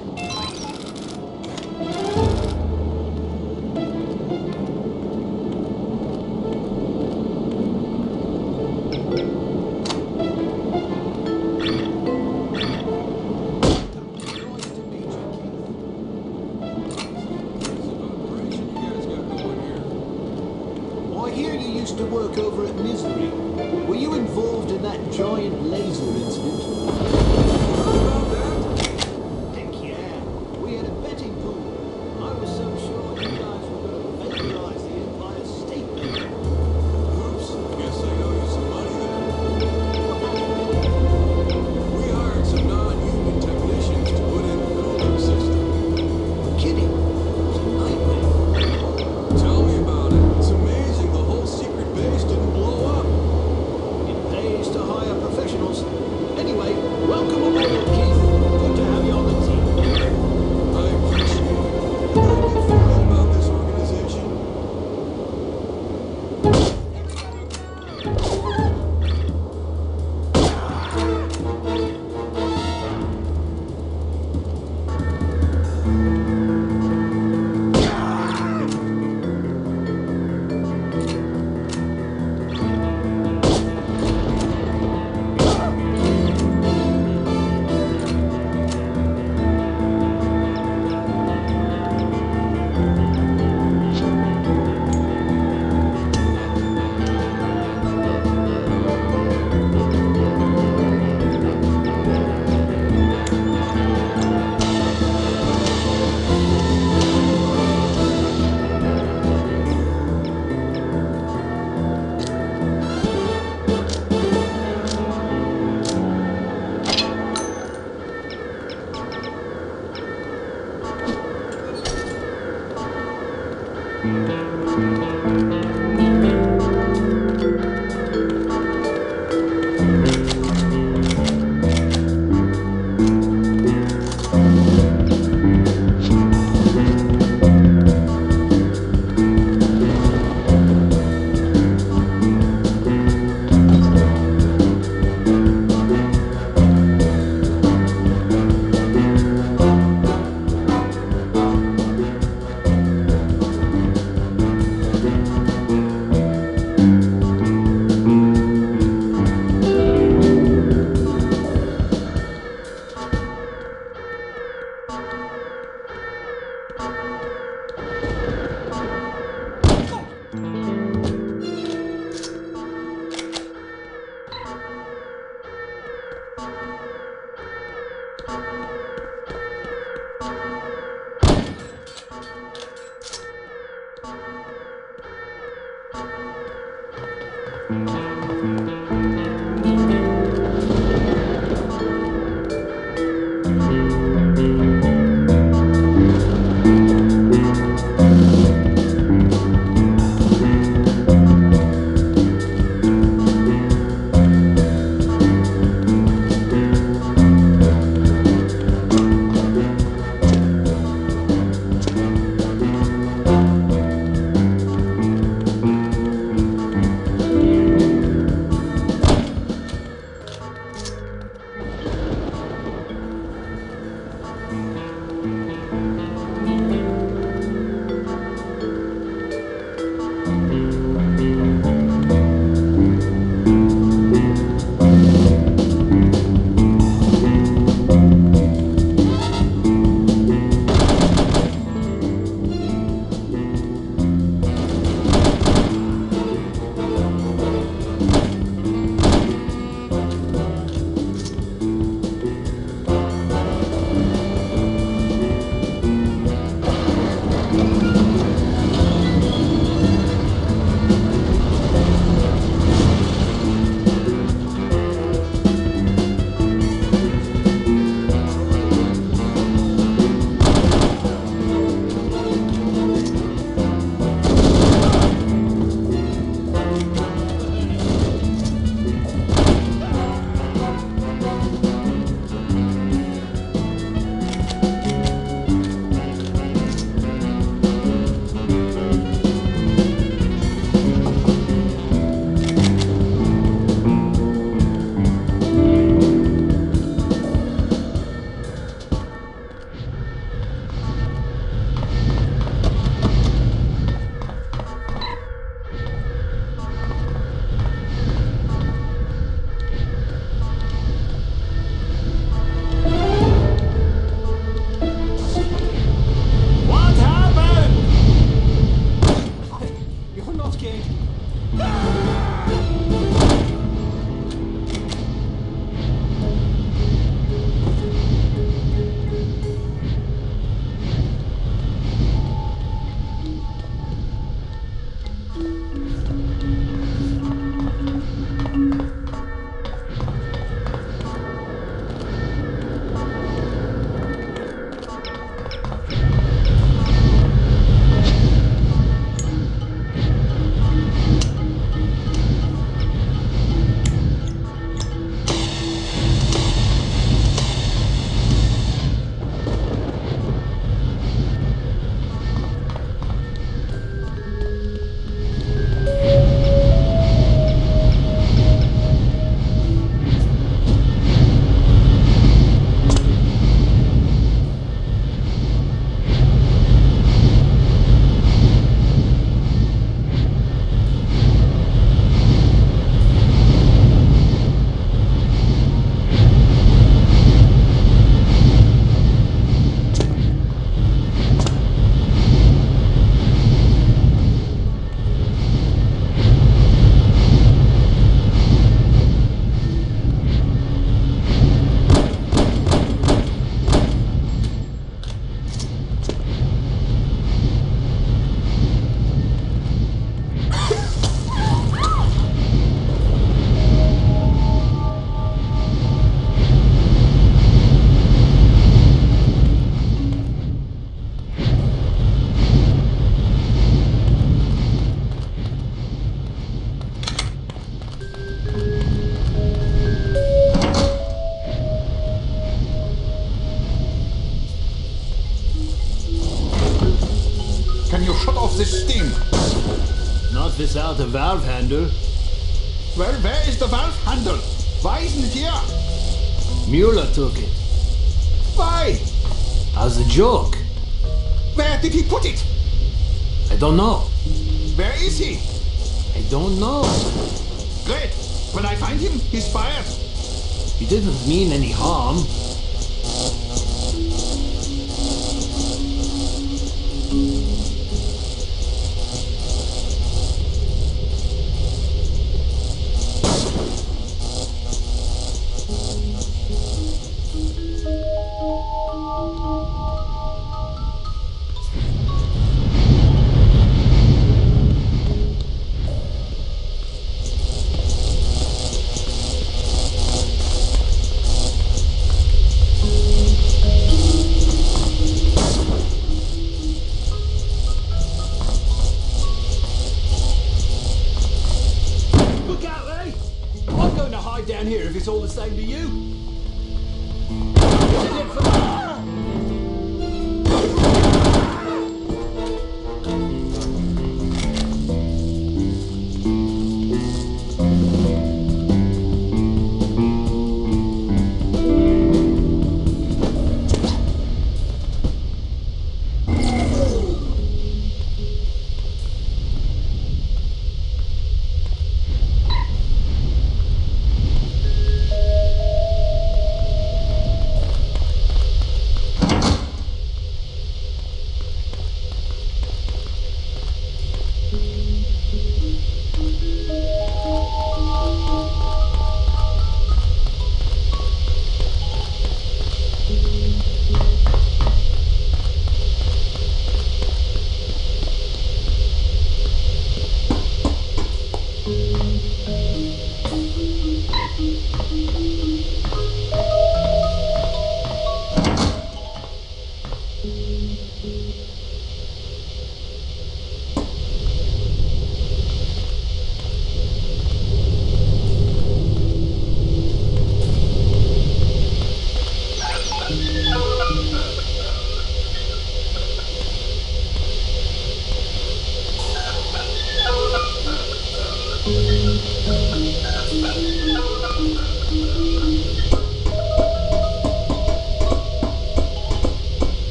I hear you used to work over at Misery. Were you involved in that giant laser incident? Heck yeah. We had a betting pool. I was so sure you guys were going to vaporize the Empire State Building. Oops, guess I owe you some money then. We hired some non-union technicians to put in a cooling system. Kidding. It was a nightmare. Tell me about it. It's amazing the whole secret base didn't blow up. It pays to hire professionals. Anyway, welcome aboard, Keith. Good to have you on the team. I appreciate it. And how do you feel about this organization? valve handle. Well, where is the valve handle? Why isn't it here? Mueller took it. Why? As a joke. Where did he put it? I don't know. Where is he? I don't know. Great. When I find him, he's fired. He didn't mean any harm. Down here if it's all the same to you.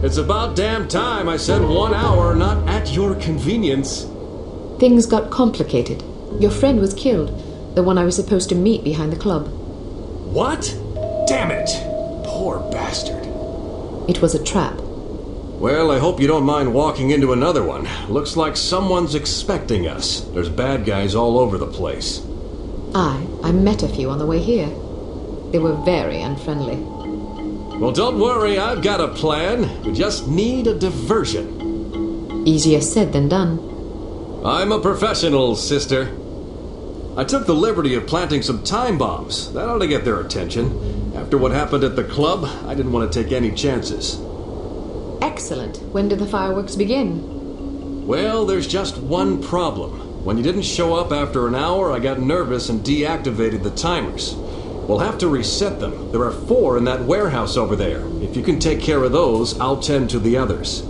It's about damn time I said 1 hour, not at your convenience. Things got complicated. Your friend was killed, the one I was supposed to meet behind the club. What? Damn it! Poor bastard. It was a trap. Well, I hope you don't mind walking into another one. Looks like someone's expecting us. There's bad guys all over the place. I met a few on the way here. They were very unfriendly. Well, don't worry, I've got a plan. We just need a diversion. Easier said than done. I'm a professional, sister. I took the liberty of planting some time bombs. That ought to get their attention. After what happened at the club, I didn't want to take any chances. Excellent. When do the fireworks begin? Well, there's just one problem. When you didn't show up after an hour, I got nervous and deactivated the timers. We'll have to reset them. There are 4 in that warehouse over there. If you can take care of those, I'll tend to the others.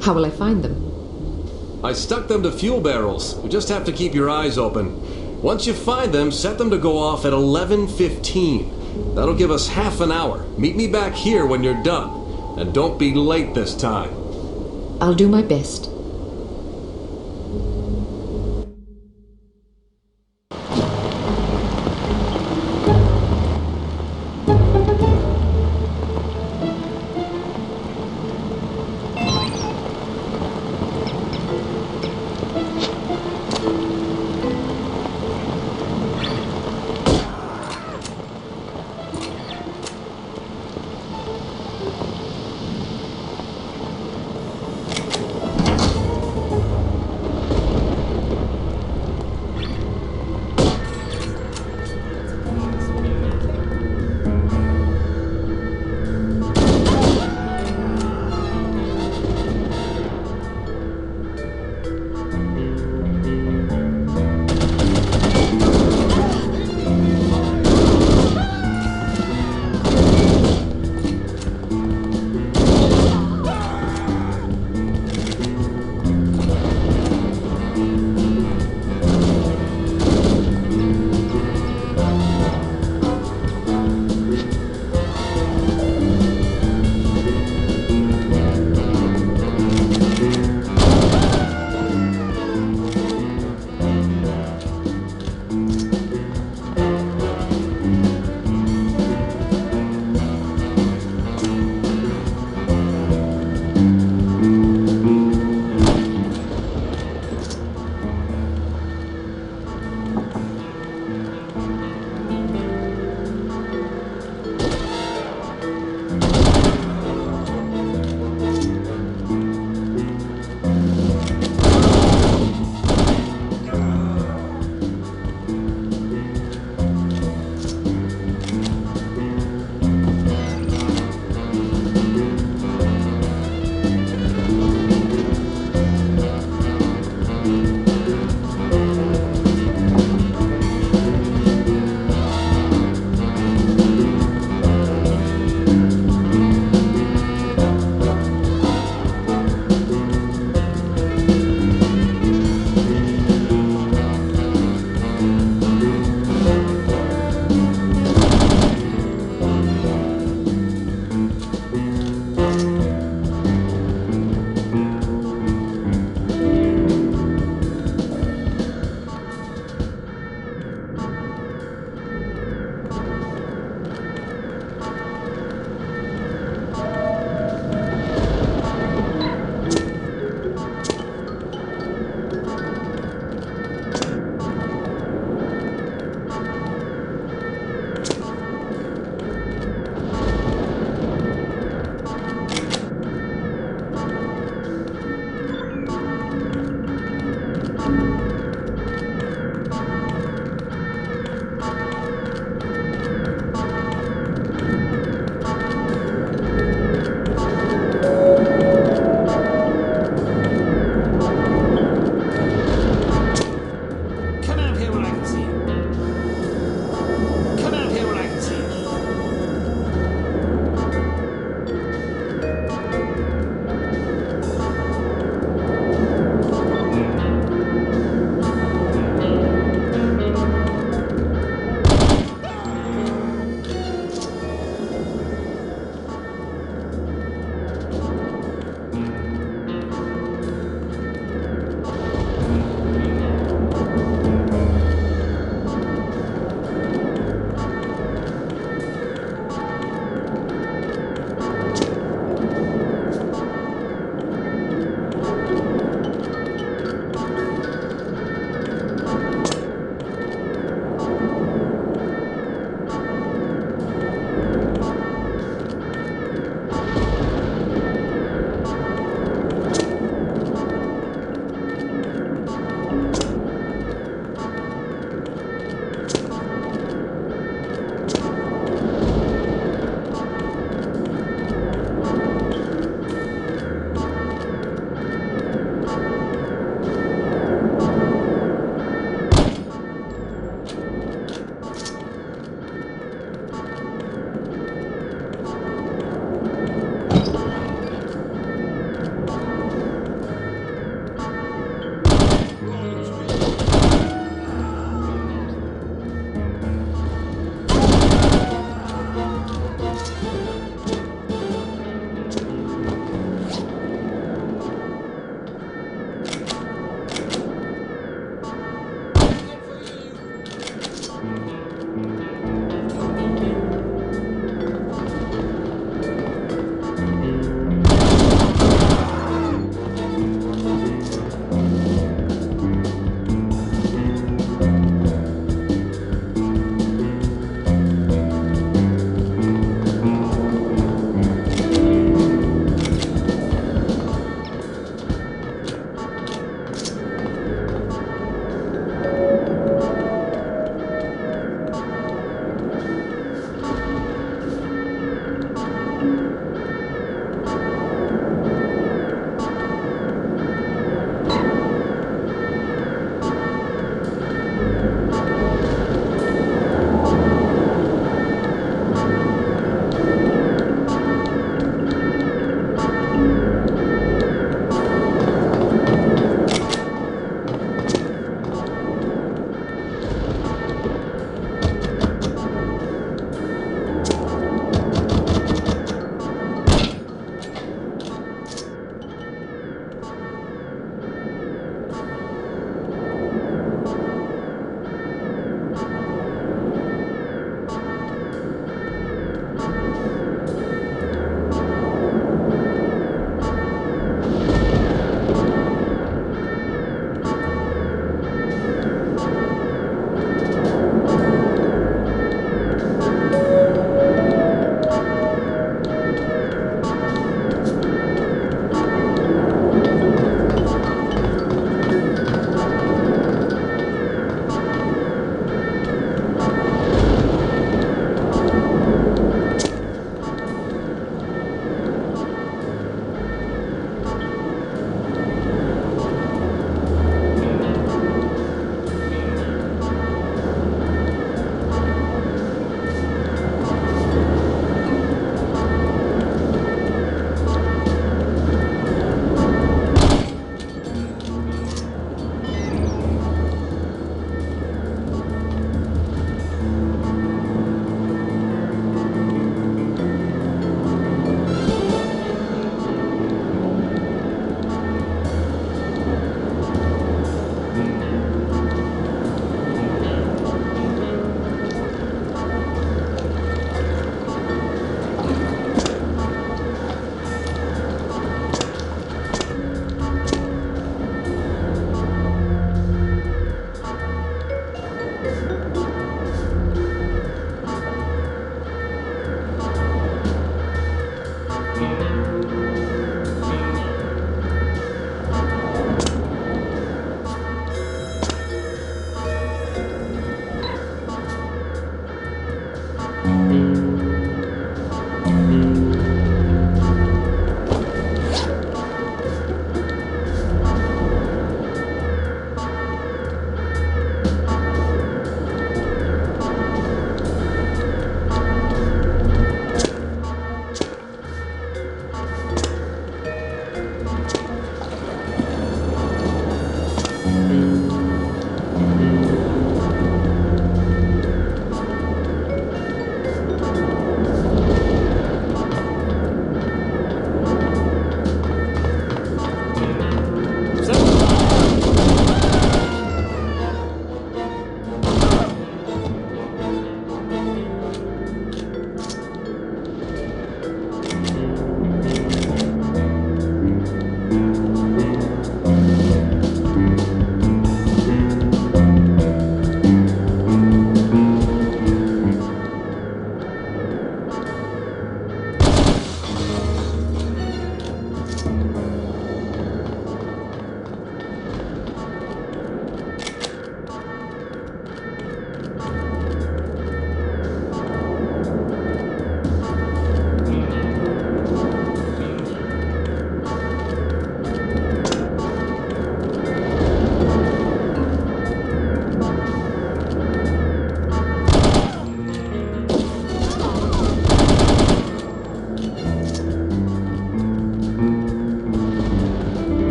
How will I find them? I stuck them to fuel barrels. You just have to keep your eyes open. Once you find them, set them to go off at 11:15. That'll give us half an hour. Meet me back here when you're done. And don't be late this time. I'll do my best.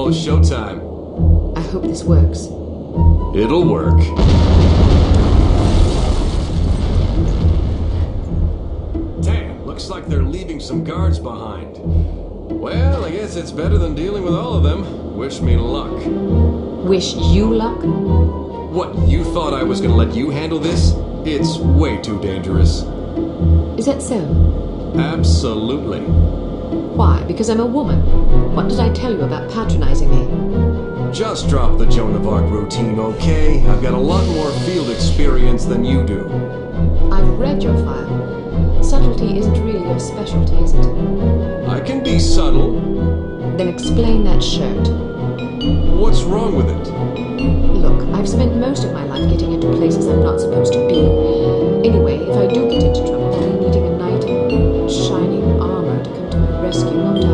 almost showtime. I hope this works. It'll work. Damn, looks like they're leaving some guards behind. Well, I guess it's better than dealing with all of them. Wish me luck. Wish you luck? What, you thought I was gonna let you handle this? It's way too dangerous. Is that so? Absolutely. Why? Because I'm a woman. What did I tell you about patronizing me? Just drop the Joan of Arc routine, okay? I've got a lot more field experience than you do. I've read your file. Subtlety isn't really your specialty, is it? I can be subtle. Then explain that shirt. What's wrong with it? Look, I've spent most of my life getting into places I'm not supposed to be. Anyway, if I do get into trouble, I'll be needing a knight in shining armor to come to my rescue, won't I?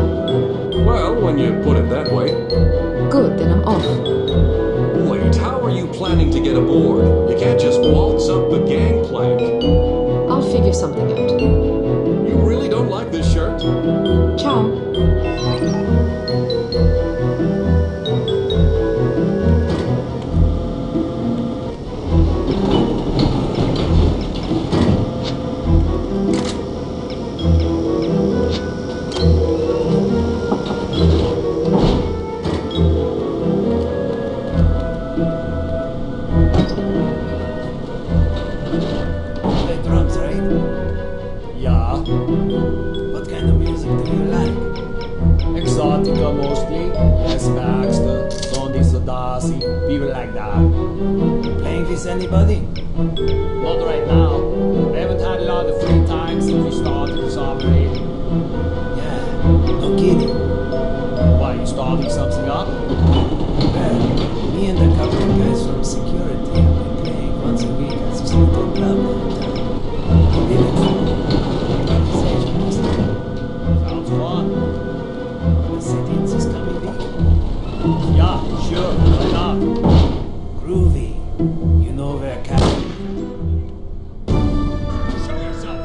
Well, when you put it that way. Good, then I'm off. Wait, how are you planning to get aboard? You can't just waltz up the gangplank. I'll figure something out. You really don't like this shirt? Ciao. Mostly, Les Baxter, Sonny Sodasi, people like that. Playing with anybody? Not right now. We haven't had a lot of free time since we started this operation. Yeah, no kidding. Why, you starting something up? Well, me and a couple of guys from security have been playing once a week at this little club downtown. Sounds fun. Sit-ins is coming big. Yeah, sure, why not? Groovy. You know where Captain. Show yourself.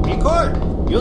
Nicole, you...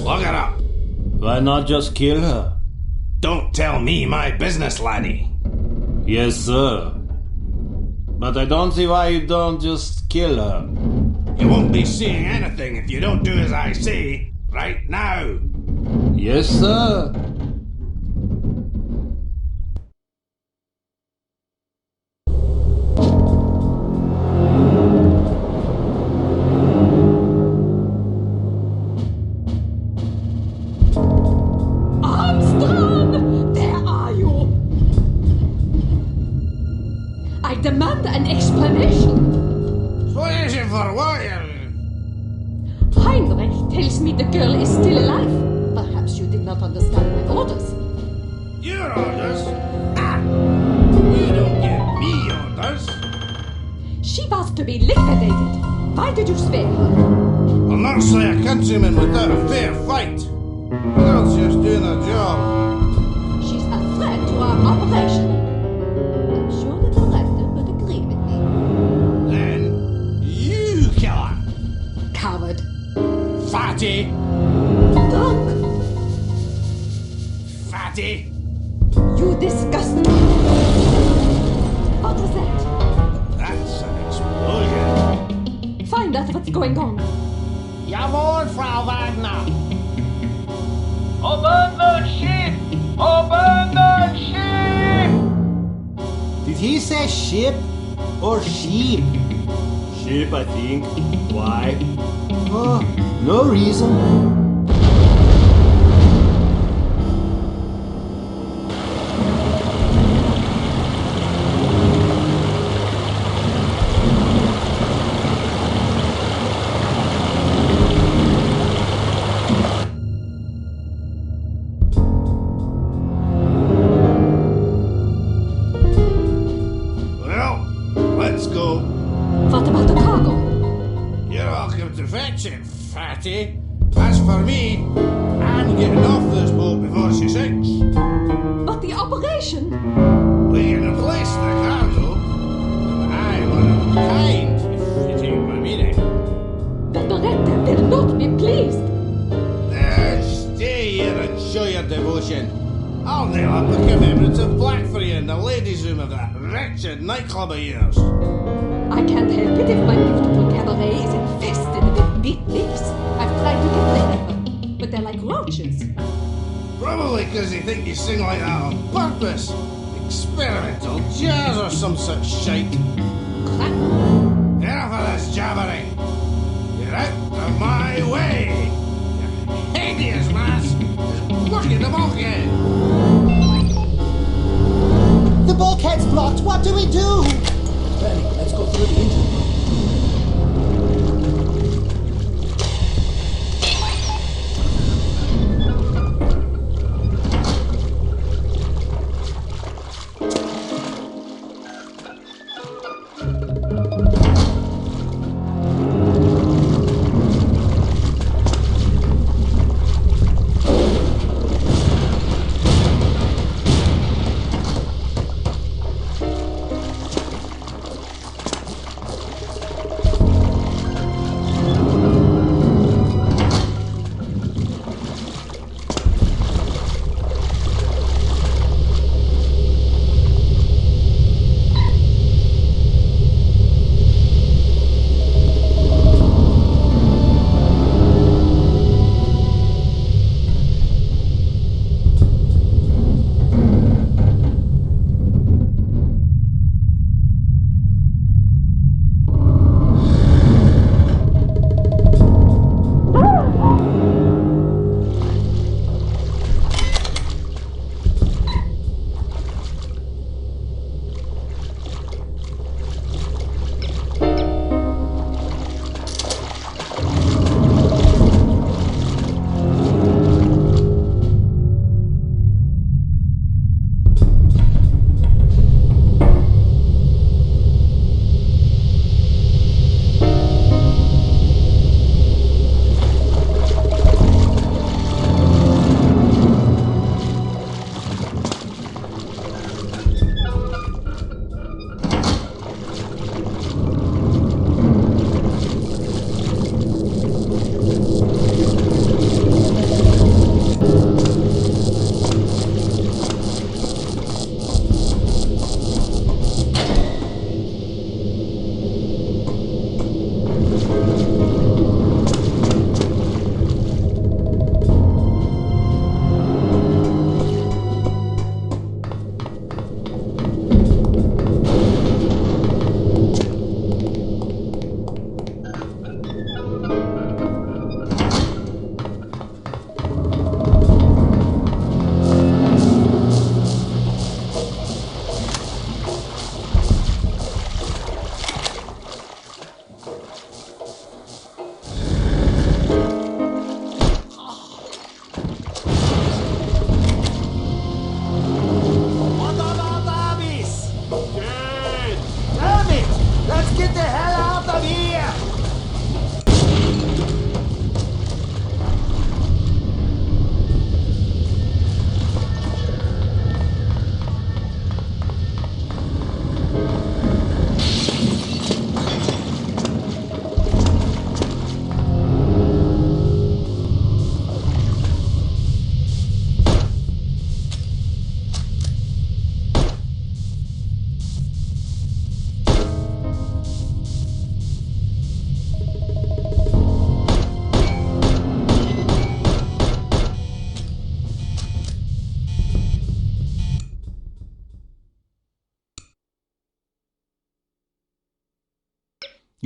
Look her up. Why not just kill her? Don't tell me my business, laddie. Yes, sir. But I don't see why you don't just kill her. You won't be seeing anything if you don't do as I say right now. Yes, sir. Armstrong! Where are you? I demand an explanation. Explanation for what? Heinrich tells me the girl is still alive. Perhaps you did not understand my orders. Your orders? Ah! You don't give me orders. She was to be liquidated. Why did you spare her? I'll not slay a countryman without a fair fight. The girl's just doing her job. She's a threat to our operation. I'm sure the director would agree with me. Then you kill her. Coward. Fatty! Drunk. Fatty! You disgust me. What was that? That's an explosion. Find out what's going on. Jawohl, Frau Wagner. Open the ship! Open the ship! Did he say ship or sheep? Ship, I think. Why? Oh, no reason. Well, let's go. What about the cargo? You're welcome to fetch it, Fatty. As for me, I'm getting off this boat before she sinks. But the operation? We can replace the cargo. And I'm one of a kind, if you take my meaning. The director will not be pleased. There, stay here and show your devotion. I'll nail up a commemorative plaque for you in the ladies' room of that wretched nightclub of yours. I can't help it if my beautiful cabaret is infested with beatniks. I've tried to get rid of them, but they're like roaches. Probably because they think you sing like that on purpose. Experimental jazz or some such shite. Crap. Enough of this jabbering. Get out of my way. Your hideous mass is blocking the bulkhead. The bulkhead's blocked. What do we do? Bernie, let's go through the engine.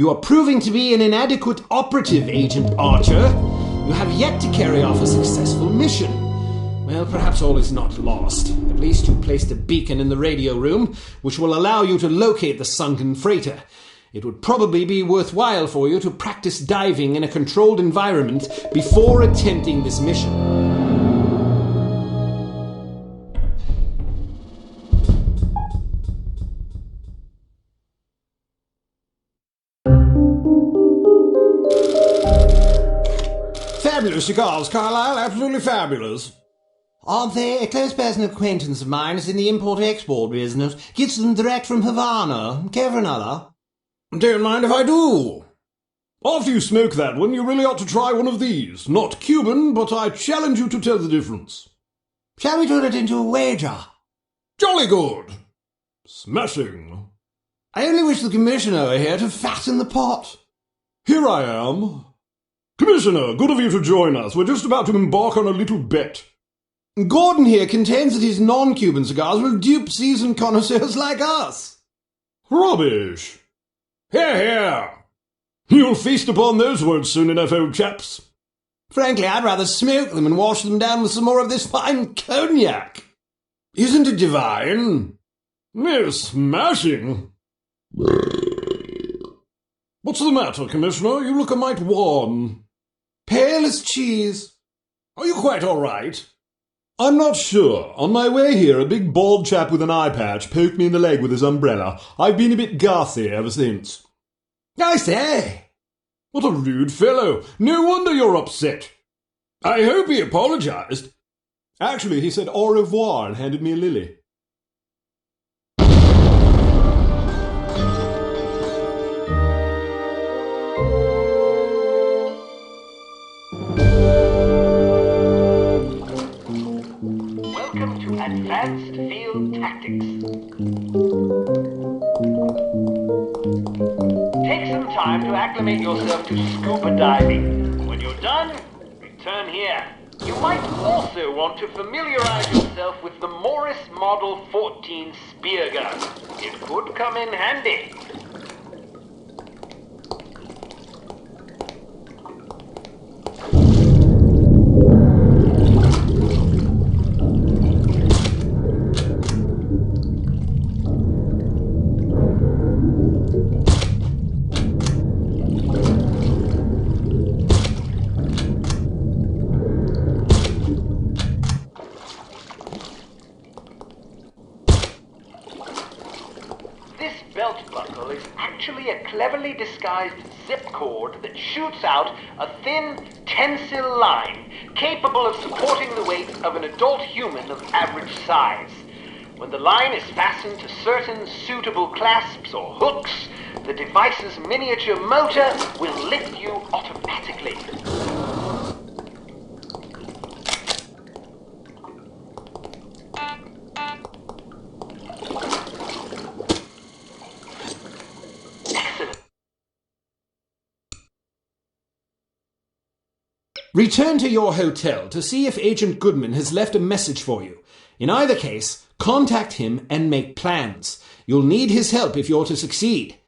You are proving to be an inadequate operative, Agent Archer. You have yet to carry off a successful mission. Well, perhaps all is not lost. At least you placed a beacon in the radio room, which will allow you to locate the sunken freighter. It would probably be worthwhile for you to practice diving in a controlled environment before attempting this mission. Fabulous cigars, Carlyle. Absolutely fabulous. Aren't they? A close personal acquaintance of mine is in the import-export business. Gets them direct from Havana. Care for another? Don't mind if I do. After you smoke that one, you really ought to try one of these. Not Cuban, but I challenge you to tell the difference. Shall we turn it into a wager? Jolly good. Smashing. I only wish the Commissioner were here to fatten the pot. Here I am. Commissioner, good of you to join us. We're just about to embark on a little bet. Gordon here contends that his non-Cuban cigars will dupe seasoned connoisseurs like us. Rubbish. Hear, hear. You'll feast upon those words soon enough, old chaps. Frankly, I'd rather smoke them and wash them down with some more of this fine cognac. Isn't it divine? Yes, smashing. What's the matter, Commissioner? You look a mite worn. Pale as cheese. Are you quite all right? I'm not sure. On my way here, a big bald chap with an eye patch poked me in the leg with his umbrella. I've been a bit gassy ever since. I say! What a rude fellow. No wonder you're upset. I hope he apologized. Actually, he said au revoir and handed me a lily. Advanced Field Tactics. Take some time to acclimate yourself to scuba diving. When you're done, return here. You might also want to familiarize yourself with the Morris Model 14 spear gun. It could come in handy. Cleverly disguised zip cord that shoots out a thin, tensile line capable of supporting the weight of an adult human of average size. When the line is fastened to certain suitable clasps or hooks, the device's miniature motor will lift you automatically. Return to your hotel to see if Agent Goodman has left a message for you. In either case, contact him and make plans. You'll need his help if you're to succeed.